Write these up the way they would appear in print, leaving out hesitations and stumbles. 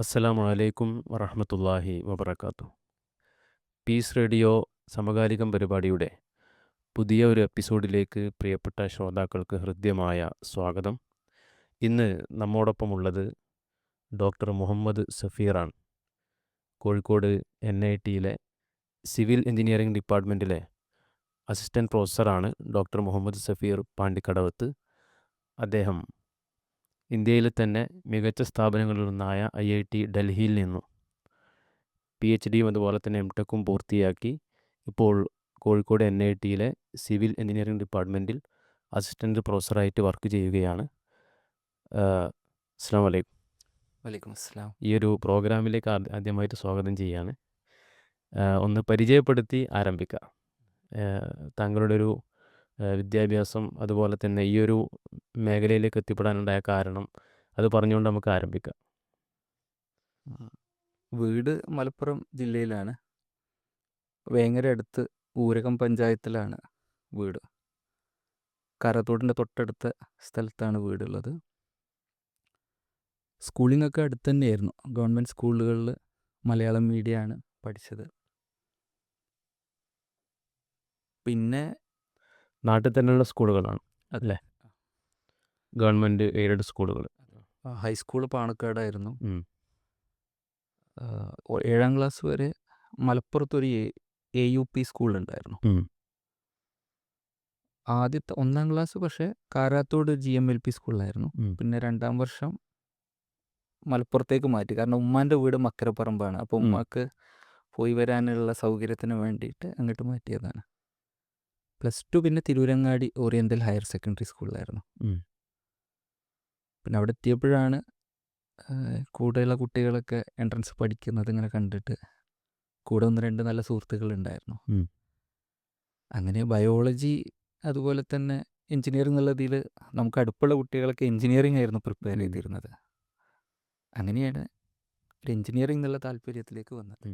അസ്സലാമു അലൈക്കും വറഹ്മത്തുള്ളാഹി വബറകാതുഹു. പീസ് റേഡിയോ സമകാലികം പരിപാടിയുടെ പുതിയ ഒരു എപ്പിസോഡിലേക്ക് പ്രിയപ്പെട്ട ശ്രോതാക്കൾക്ക് ഹൃദ്യമായ സ്വാഗതം. ഇന്ന് നമ്മോടൊപ്പമുള്ളത് ഡോക്ടർ മുഹമ്മദ് സഫീറാണ്. കോഴിക്കോട് NITയിലെ സിവിൽ എഞ്ചിനീയറിംഗ് ഡിപ്പാർട്ട്മെൻറ്റിലെ അസിസ്റ്റൻറ്റ് പ്രൊഫസറാണ് ഡോക്ടർ മുഹമ്മദ് സഫീർ പാണ്ടിക്കടവത്ത്. അദ്ദേഹം ഇന്ത്യയിലെ തന്നെ മികച്ച സ്ഥാപനങ്ങളിലൊന്നായ IIT ഡൽഹിയിൽ നിന്നും PhDയും അതുപോലെ തന്നെ MTechഉം പൂർത്തിയാക്കി ഇപ്പോൾ കോഴിക്കോട് NITയിലെ സിവിൽ എഞ്ചിനീയറിംഗ് ഡിപ്പാർട്ട്മെൻറ്റിൽ അസിസ്റ്റൻറ്റ് പ്രൊഫസറായിട്ട് വർക്ക് ചെയ്യുകയാണ്. അസ്സലാമു അലൈക്കും. വലൈക്കും അസ്സലാം. ഈ ഒരു പ്രോഗ്രാമിലേക്ക് ആദ്യമായിട്ട് സ്വാഗതം ചെയ്യാണ്. ഒന്ന് പരിചയപ്പെടുത്തി ആരംഭിക്കാം. താങ്കളുടെ ഒരു വിദ്യാഭ്യാസം അതുപോലെ തന്നെ ഈ ഒരു മേഖലയിലേക്ക് എത്തിപ്പെടാനുണ്ടായ കാരണം അത് പറഞ്ഞുകൊണ്ട് നമുക്ക് ആരംഭിക്കാം. വീട് മലപ്പുറം ജില്ലയിലാണ്. വേങ്ങര അടുത്ത് ഊരകം പഞ്ചായത്തിലാണ് വീട്. കാരാത്തോടിൻ്റെ തൊട്ടടുത്ത സ്ഥലത്താണ് വീടുള്ളത്. സ്കൂളിംഗ് ഒക്കെ അടുത്ത് തന്നെയായിരുന്നു. ഗവൺമെൻറ് സ്കൂളുകളിൽ മലയാളം മീഡിയമാണ് പഠിച്ചത്. പിന്നെ നാട്ടിൽ തന്നെയുള്ള സ്കൂളുകളാണ് അതെ, അല്ലേ? ഗവൺമെൻറ് എയ്ഡഡ് സ്കൂളുകൾ. ഹൈസ്കൂൾ പാണക്കാടായിരുന്നു. 7ാം ക്ലാസ് വരെ മലപ്പുറത്തൊരു AUP സ്കൂളുണ്ടായിരുന്നു. ആദ്യത്തെ 1ാം ക്ലാസ് പക്ഷേ കാരാത്തോട് GMLP സ്കൂളിലായിരുന്നു. പിന്നെ 2ാം വർഷം മലപ്പുറത്തേക്ക് മാറ്റി. കാരണം ഉമ്മാൻ്റെ വീട് മക്കരപ്പറമ്പാണ്. അപ്പോൾ ഉമ്മാക്ക് പോയി വരാനുള്ള സൗകര്യത്തിന് വേണ്ടിയിട്ട് അങ്ങോട്ട് മാറ്റിയതാണ്. +2 പിന്നെ തിരൂരങ്ങാടി ഓറിയൻ്റൽ ഹയർ സെക്കൻഡറി സ്കൂളിലായിരുന്നു. പിന്നെ അവിടെ എത്തിയപ്പോഴാണ് കൂടെയുള്ള കുട്ടികളൊക്കെ എൻട്രൻസ് പഠിക്കുന്നത് ഇങ്ങനെ കണ്ടിട്ട് കൂടെ 1-2 നല്ല സുഹൃത്തുക്കളുണ്ടായിരുന്നു. അങ്ങനെ ബയോളജി അതുപോലെ തന്നെ എൻജിനീയറിംഗ് എന്നുള്ളതിൽ നമുക്ക് അടുപ്പുള്ള കുട്ടികളൊക്കെ എൻജിനീയറിംഗ് ആയിരുന്നു പ്രിപ്പയർ ചെയ്തിരുന്നത്. അങ്ങനെയാണ് ഒരു എൻജിനീയറിംഗ് എന്നുള്ള താല്പര്യത്തിലേക്ക് വന്നത്.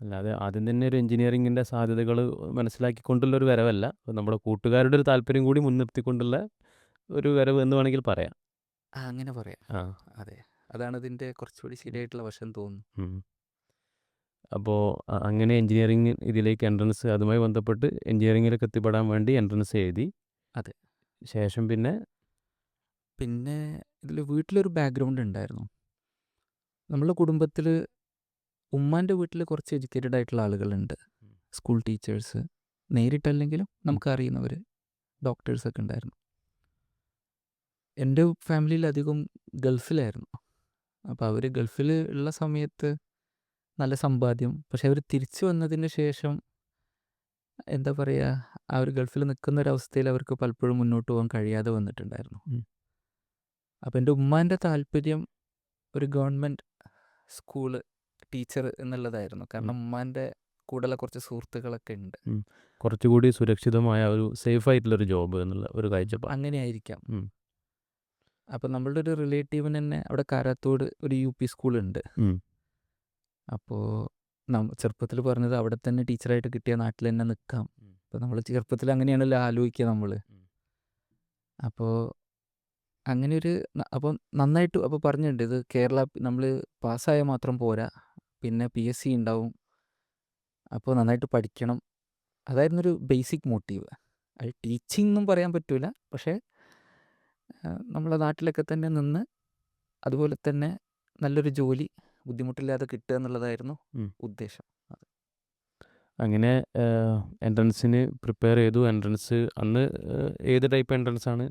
അല്ലാതെ ആദ്യം തന്നെ ഒരു എഞ്ചിനീയറിങ്ങിൻ്റെ സാധ്യതകൾ മനസ്സിലാക്കിക്കൊണ്ടുള്ളൊരു വരവല്ല, നമ്മുടെ കൂട്ടുകാരുടെ ഒരു താല്പര്യം കൂടി മുൻനിർത്തിക്കൊണ്ടുള്ള ഒരു വരവ് എന്ന് വേണമെങ്കിൽ പറയാം. അങ്ങനെ പറയാം. അതെ, അതാണ് ഇതിൻ്റെ കുറച്ചുകൂടി ശരിയായിട്ടുള്ള വശം തോന്നുന്നു. അപ്പോൾ അങ്ങനെ എഞ്ചിനീയറിംഗ് ഇതിലേക്ക് എൻട്രൻസ്, അതുമായി ബന്ധപ്പെട്ട് എഞ്ചിനീയറിംഗിലേക്ക് എത്തിപ്പെടാൻ വേണ്ടി എൻട്രൻസ് എഴുതി. അതെ. ശേഷം പിന്നെ ഇതിൽ വീട്ടിലൊരു ബാക്ക്ഗ്രൗണ്ട് ഉണ്ടായിരുന്നു. നമ്മളെ കുടുംബത്തിൽ ഉമ്മാൻ്റെ വീട്ടിൽ കുറച്ച് എഡ്യൂക്കേറ്റഡ് ആയിട്ടുള്ള ആളുകളുണ്ട്. സ്കൂൾ ടീച്ചേഴ്സ്, നേരിട്ടല്ലെങ്കിലും നമുക്കറിയുന്നവർ, ഡോക്ടേഴ്സൊക്കെ ഉണ്ടായിരുന്നു. എൻ്റെ ഫാമിലിയിൽ അധികം ഗൾഫിലായിരുന്നു. അപ്പോൾ അവർ ഗൾഫിൽ ഉള്ള സമയത്ത് നല്ല സമ്പാദ്യം, പക്ഷെ അവർ തിരിച്ചു വന്നതിന് ശേഷം എന്താ പറയുക, അവർ ഗൾഫിൽ നിൽക്കുന്ന ഒരവസ്ഥയിൽ അവർക്ക് പലപ്പോഴും മുന്നോട്ട് പോകാൻ കഴിയാതെ വന്നിട്ടുണ്ടായിരുന്നു. അപ്പോൾ എൻ്റെ ഉമ്മാൻ്റെ താല്പര്യം ഒരു ഗവൺമെൻറ് സ്കൂള് ടീച്ചർ എന്നുള്ളതായിരുന്നു. കാരണം ഉമ്മാൻ്റെ കൂടെയുള്ള കുറച്ച് സുഹൃത്തുക്കളൊക്കെ ഉണ്ട്. കുറച്ചുകൂടി സുരക്ഷിതമായ ഒരു സേഫ് ആയിട്ടുള്ളൊരു ജോബ് എന്നുള്ള ഒരു കാഴ്ചപ്പാട്. അങ്ങനെ ആയിരിക്കാം. അപ്പോൾ നമ്മളുടെ ഒരു റിലേറ്റീവിന് തന്നെ അവിടെ കാരാത്തോട് ഒരു UP സ്കൂളുണ്ട്. അപ്പോൾ ചെറുപ്പത്തിൽ പറഞ്ഞത് അവിടെ തന്നെ ടീച്ചറായിട്ട് കിട്ടിയ നാട്ടിൽ തന്നെ നിൽക്കാം. അപ്പോൾ നമ്മൾ ചെറുപ്പത്തിൽ അങ്ങനെയാണല്ലോ ആലോചിക്കുക നമ്മൾ. അപ്പോൾ അങ്ങനെ അപ്പോൾ നന്നായിട്ട് അപ്പോൾ പറഞ്ഞിട്ടുണ്ട്, ഇത് കേരള നമ്മൾ പാസ്സായാൽ മാത്രം പോരാ, പിന്നെ PSC ഉണ്ടാവും, അപ്പോൾ നന്നായിട്ട് പഠിക്കണം. അതായിരുന്നൊരു ബേസിക് മോട്ടീവ്. അത് ടീച്ചിങ് എന്നും പറയാൻ പറ്റില്ല, പക്ഷേ നമ്മളെ നാട്ടിലൊക്കെ തന്നെ നിന്ന് അതുപോലെ തന്നെ നല്ലൊരു ജോലി ബുദ്ധിമുട്ടില്ലാതെ കിട്ടുക എന്നുള്ളതായിരുന്നു ഉദ്ദേശം. അങ്ങനെ എൻട്രൻസിന് പ്രിപ്പയർ ചെയ്തു. എൻട്രൻസ് അന്ന് ഏത് ടൈപ്പ് എൻട്രൻസ് ആണ്?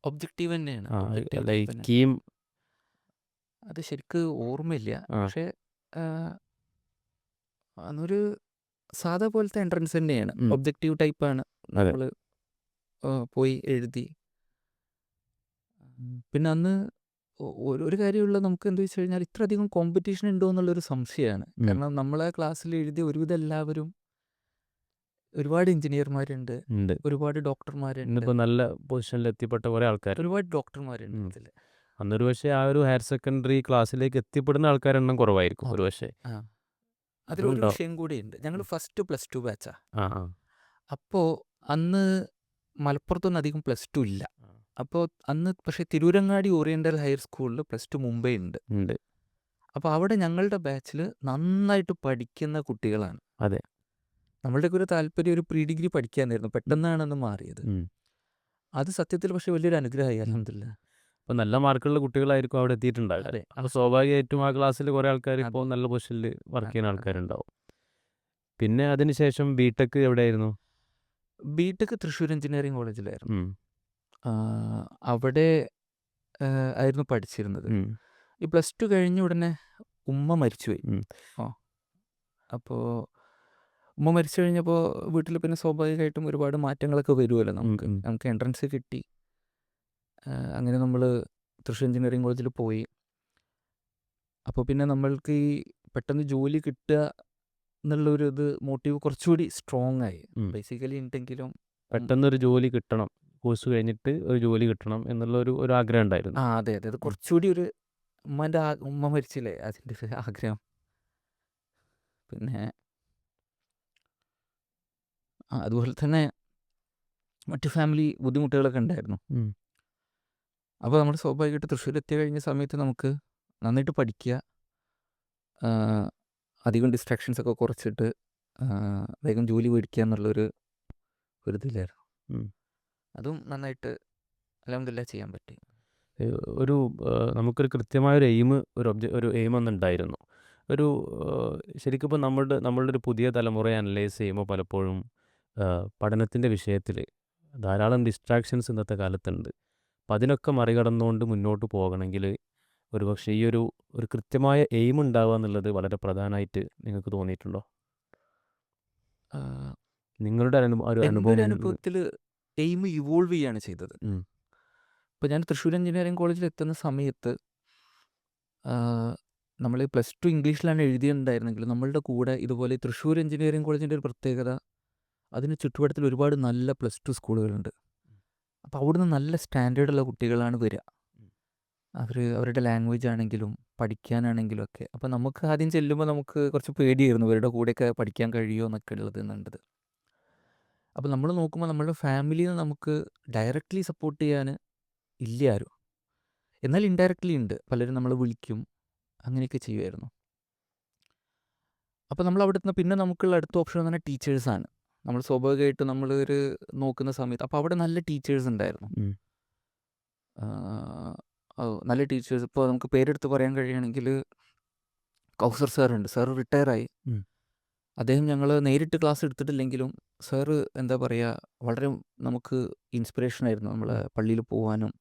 ഒബ്ജക്റ്റീവ് തന്നെയാണ്. അത് ശരിക്ക് ഓർമ്മയില്ല, പക്ഷേ അന്നൊരു സാധാ പോലത്തെ എൻട്രൻസ് തന്നെയാണ്. ഒബ്ജക്റ്റീവ് ടൈപ്പാണ്. നമ്മൾ പോയി എഴുതി. പിന്നെ അന്ന് ഒരു കാര്യമുള്ള നമുക്ക് എന്താ വെച്ച് കഴിഞ്ഞാൽ ഇത്രയധികം കോമ്പറ്റീഷൻ ഉണ്ടോ എന്നുള്ളൊരു സംശയമാണ്. കാരണം നമ്മളെ ക്ലാസ്സിൽ എഴുതിയ ഒരുവിധം എല്ലാവരും, ഒരുപാട് എഞ്ചിനീയർമാരുണ്ട്, ഒരുപാട് ഡോക്ടർമാരുണ്ട്, നല്ല പൊസിഷനിൽ എത്തിപ്പെട്ട കുറേ ആൾക്കാർ, ഒരുപാട് ഡോക്ടർമാരുണ്ട് ഇതിൽ. അന്നൊരു പക്ഷേ ആ ഒരു ഹയർ സെക്കൻഡറി ക്ലാസ്സിലേക്ക് എത്തിപ്പെടുന്ന ആൾക്കാരെണ്ണം കുറവായിരിക്കും ഒരു പക്ഷേ. അതിലൊരു വിഷയം കൂടിയുണ്ട്. ഞങ്ങൾ ഫസ്റ്റ് +2 ബാച്ചാ. ആ അപ്പോൾ അന്ന് മലപ്പുറത്തൊന്നും അധികം +2 ഇല്ല. അപ്പോൾ അന്ന് പക്ഷേ തിരൂരങ്ങാടി ഓറിയൻ്റൽ ഹയർ സ്കൂളിൽ +2 മുമ്പേ ഉണ്ട്. ഉണ്ട്. അപ്പോൾ അവിടെ ഞങ്ങളുടെ ബാച്ചിൽ നന്നായിട്ട് പഠിക്കുന്ന കുട്ടികളാണ്. അതെ. നമ്മളുടെയൊക്കെ ഒരു താല്പര്യം ഒരു പ്രീ ഡിഗ്രി പഠിക്കാനായിരുന്നു. പെട്ടെന്നാണ് അന്ന് മാറിയത്. അത് സത്യത്തിൽ പക്ഷേ വലിയൊരു അനുഗ്രഹമായി അൽഹംദുലില്ലാ. അപ്പോൾ നല്ല മാർക്കുള്ള കുട്ടികളായിരിക്കും അവിടെ എത്തിയിട്ടുണ്ടാവുക. അതെ. അപ്പോൾ സ്വാഭാവികമായിട്ടും ആ ക്ലാസ്സിൽ കുറേ ആൾക്കാർ ഇപ്പോൾ അതെ. നല്ല പൊസിഷനിൽ വർക്ക് ചെയ്യുന്ന അതെ. ആൾക്കാരുണ്ടാവും. പിന്നെ അതിനുശേഷം ബിടെക് എവിടെയായിരുന്നു? ബിടെക് തൃശ്ശൂർ എഞ്ചിനീയറിംഗ് കോളേജിലായിരുന്നു. ഉം. അവിടെ ആയിരുന്നു പഠിച്ചിരുന്നത്. ഉം. ഈ +2 കഴിഞ്ഞ ഉടനെ ഉമ്മ മരിച്ചുപോയി. ഉം. അപ്പോൾ ഉമ്മ മരിച്ചു കഴിഞ്ഞപ്പോൾ വീട്ടിൽ പിന്നെ സ്വാഭാവികമായിട്ടും ഒരുപാട് മാറ്റങ്ങളൊക്കെ വരുമല്ലോ നമുക്ക്. നമുക്ക് എൻട്രൻസ് കിട്ടി. അങ്ങനെ നമ്മൾ തൃശ്ശൂർ എഞ്ചിനീയറിംഗ് കോളേജിൽ പോയി. അപ്പോൾ പിന്നെ നമ്മൾക്ക് ഈ പെട്ടെന്ന് ജോലി കിട്ടുക എന്നുള്ളൊരു ഇത് മോട്ടീവ് കുറച്ചുകൂടി സ്ട്രോങ് ആയി. ബേസിക്കലി ഉണ്ടെങ്കിലും പെട്ടെന്നൊരു ജോലി കിട്ടണം, കോഴ്സ് കഴിഞ്ഞിട്ട് ഒരു ജോലി കിട്ടണം എന്നുള്ള ഒരു ആഗ്രഹം ഉണ്ടായിരുന്നു. അതെ അതെ. അത് കുറച്ചുകൂടി ഒരു ഉമ്മ മരിച്ചില്ലേ അതിൻ്റെ ഒരു ആഗ്രഹം. പിന്നെ അതുപോലെ തന്നെ മറ്റു ഫാമിലി ബുദ്ധിമുട്ടുകളൊക്കെ ഉണ്ടായിരുന്നു. അപ്പോൾ നമ്മൾ സ്വാഭാവികമായിട്ട് തൃശ്ശൂർ എത്തി കഴിഞ്ഞ സമയത്ത് നമുക്ക് നന്നായിട്ട് പഠിക്കുക, അധികം ഡിസ്ട്രാക്ഷൻസ് ഒക്കെ കുറച്ചിട്ട് വേഗം ജോലി മേടിക്കുക എന്നുള്ളൊരു ഇതിലായിരുന്നു. അതും നന്നായിട്ട് അൽഹംദുലില്ലാ ചെയ്യാൻ പറ്റി. നമുക്കൊരു കൃത്യമായൊരു ഒരു എയിം ഒന്നുണ്ടായിരുന്നു. ശരിക്കും ഇപ്പോൾ നമ്മളുടെ ഒരു പുതിയ തലമുറയെ അനലൈസ് ചെയ്യുമ്പോൾ പലപ്പോഴും പഠനത്തിൻ്റെ വിഷയത്തിൽ ധാരാളം ഡിസ്ട്രാക്ഷൻസ് ഇന്നത്തെ കാലത്തുണ്ട്. അപ്പം അതിനൊക്കെ മറികടന്നുകൊണ്ട് മുന്നോട്ട് പോകണമെങ്കിൽ ഒരുപക്ഷെ ഈ ഒരു കൃത്യമായ എയിം ഉണ്ടാവുക എന്നുള്ളത് വളരെ പ്രധാനമായിട്ട് നിങ്ങൾക്ക് തോന്നിയിട്ടുണ്ടോ? നിങ്ങളുടെ അനുഭവത്തിൽ എയിം ഇവോൾവ് ചെയ്യുകയാണ് ചെയ്തത്. ഇപ്പോൾ ഞാൻ തൃശ്ശൂർ എഞ്ചിനീയറിംഗ് കോളേജിൽ എത്തുന്ന സമയത്ത് നമ്മൾ +2 ഇംഗ്ലീഷിലാണ് എഴുതിയിട്ടുണ്ടായിരുന്നെങ്കിലും നമ്മളുടെ കൂടെ ഇതുപോലെ തൃശ്ശൂർ എഞ്ചിനീയറിംഗ് കോളേജിൻ്റെ ഒരു പ്രത്യേകത, അതിന് ചുറ്റുവട്ടത്തിൽ ഒരുപാട് നല്ല +2 സ്കൂളുകളുണ്ട്. അപ്പോൾ അവിടുന്ന് നല്ല സ്റ്റാൻഡേർഡുള്ള കുട്ടികളാണ് വരിക. അവരുടെ ലാംഗ്വേജ് ആണെങ്കിലും പഠിക്കാനാണെങ്കിലും ഒക്കെ. അപ്പോൾ നമുക്ക് ആദ്യം ചെല്ലുമ്പോൾ നമുക്ക് കുറച്ച് പേടിയായിരുന്നു ഇവരുടെ കൂടെയൊക്കെ പഠിക്കാൻ കഴിയുമോ എന്നൊക്കെ ഉള്ളത് എന്നുള്ളത്. അപ്പോൾ നമ്മൾ നോക്കുമ്പോൾ നമ്മളുടെ ഫാമിലിയിൽ നിന്ന് നമുക്ക് ഡയറക്റ്റ്ലി സപ്പോർട്ട് ചെയ്യാൻ ഇല്ല ആരും. എന്നാൽ ഇൻഡയറക്റ്റ്ലി ഉണ്ട്. പലരും നമ്മൾ വിളിക്കും, അങ്ങനെയൊക്കെ ചെയ്യുമായിരുന്നു. അപ്പോൾ നമ്മൾ അവിടെ നിന്ന് പിന്നെ നമുക്കുള്ള അടുത്ത ഓപ്ഷൻ എന്ന് പറഞ്ഞാൽ ടീച്ചേഴ്സാണ്. നമ്മൾ സ്വാഭാവികമായിട്ടും നമ്മളൊരു നോക്കുന്ന സമയത്ത് അപ്പോൾ അവിടെ നല്ല ടീച്ചേഴ്സ് ഉണ്ടായിരുന്നു. നല്ല ടീച്ചേഴ്സ് ഇപ്പോൾ നമുക്ക് പേരെടുത്ത് പറയാൻ കഴിയുകയാണെങ്കിൽ കൗസർ സാറുണ്ട്. സാർ റിട്ടയറായി. അദ്ദേഹം ഞങ്ങൾ നേരിട്ട് ക്ലാസ് എടുത്തിട്ടില്ലെങ്കിലും സാറ് എന്താ പറയുക, വളരെ നമുക്ക് ഇൻസ്പിറേഷനായിരുന്നു. നമ്മളെ പള്ളിയിൽ പോകാനും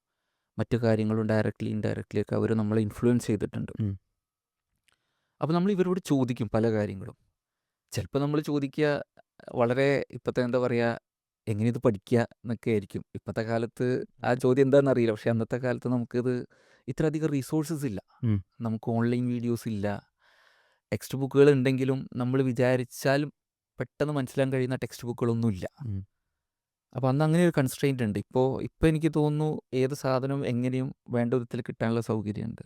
മറ്റു കാര്യങ്ങളും ഡയറക്റ്റ്ലി ഇൻഡയറക്റ്റ്ലി ഒക്കെ അവർ നമ്മളെ ഇൻഫ്ലുവൻസ് ചെയ്തിട്ടുണ്ട്. അപ്പോൾ നമ്മൾ ഇവരോട് ചോദിക്കും പല കാര്യങ്ങളും. ചിലപ്പോൾ നമ്മൾ ചോദിക്കുക വളരെ ഇപ്പോഴത്തെ എന്താ പറയുക, എങ്ങനെ ഇത് പഠിക്കുക എന്നൊക്കെ ആയിരിക്കും. ഇപ്പോഴത്തെ കാലത്ത് ആ ചോദ്യം എന്താണെന്ന് അറിയില്ല. പക്ഷേ അന്നത്തെ കാലത്ത് നമുക്കിത് ഇത്രയധികം റിസോഴ്സസ് ഇല്ല. നമുക്ക് ഓൺലൈൻ വീഡിയോസ് ഇല്ല. ടെക്സ്റ്റ് ബുക്കുകൾ ഉണ്ടെങ്കിലും നമ്മൾ വിചാരിച്ചാലും പെട്ടെന്ന് മനസ്സിലാക്കാൻ കഴിയുന്ന ടെക്സ്റ്റ് ബുക്കുകളൊന്നുമില്ല. അപ്പോൾ അന്ന് അങ്ങനെ ഒരു കൺസ്ട്രെയിൻ്റ് ഉണ്ട്. ഇപ്പോൾ എനിക്ക് തോന്നുന്നു ഏത് സാധനവും എങ്ങനെയും വേണ്ട വിധത്തിൽ കിട്ടാനുള്ള സൗകര്യമുണ്ട്.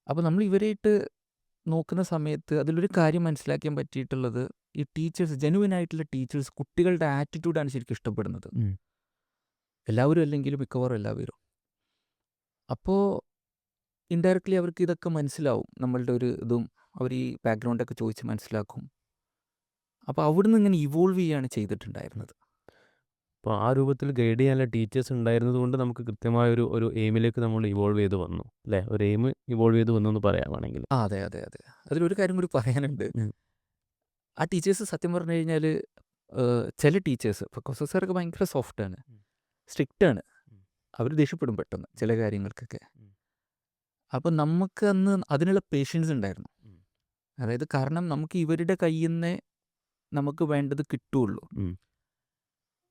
അപ്പോൾ നമ്മൾ ഇവരായിട്ട് നോക്കുന്ന സമയത്ത് അതിലൊരു കാര്യം മനസ്സിലാക്കാൻ പറ്റിയിട്ടുള്ളത്, ഈ ടീച്ചേഴ്സ്, ജെനുവിൻ ആയിട്ടുള്ള ടീച്ചേഴ്സ് കുട്ടികളുടെ ആറ്റിറ്റ്യൂഡാണ് ശരിക്കും ഇഷ്ടപ്പെടുന്നത്. എല്ലാവരും അല്ലെങ്കിലും മിക്കവാറും എല്ലാവരും. അപ്പോൾ ഇൻഡയറക്റ്റ്ലി അവർക്ക് ഇതൊക്കെ മനസ്സിലാവും. നമ്മളുടെ ഒരു ഇതും അവർ ഈ ബാക്ക്ഗ്രൗണ്ടൊക്കെ ചോദിച്ച് മനസ്സിലാക്കും. അപ്പോൾ അവിടുന്ന് ഇങ്ങനെ ഇവോൾവ് ചെയ്യുകയാണ് ചെയ്തിട്ടുണ്ടായിരുന്നത്. അപ്പോൾ ആ രൂപത്തിൽ ഗൈഡ് ചെയ്യാനുള്ള ടീച്ചേഴ്സ് ഉണ്ടായിരുന്നത് കൊണ്ട് നമുക്ക് കൃത്യമായ ഒരു എയിമിലേക്ക് നമ്മൾ ഇവോൾവ് ചെയ്ത് വന്നു അല്ലേ? ഒരു എയിം ഇവോൾവ് ചെയ്ത് വന്നു എന്ന് പറയാമാണെങ്കിൽ. അതെ അതെ അതെ. അതിലൊരു കാര്യം കൂടി പറയാനുണ്ട്. ആ ടീച്ചേഴ്സ് സത്യം പറഞ്ഞു കഴിഞ്ഞാൽ ചില ടീച്ചേഴ്സ് ഇപ്പോൾ കൗസർ സാറൊക്കെ ഭയങ്കര സോഫ്റ്റാണ്, സ്ട്രിക്റ്റാണ്. അവർ ദേഷ്യപ്പെടും പെട്ടെന്ന് ചില കാര്യങ്ങൾക്കൊക്കെ. അപ്പോൾ നമുക്ക് അന്ന് അതിനുള്ള പേഷ്യൻസ് ഉണ്ടായിരുന്നു. അതായത് കാരണം നമുക്ക് ഇവരുടെ കയ്യിൽ നിന്നേ നമുക്ക് വേണ്ടത് കിട്ടുകയുള്ളൂ.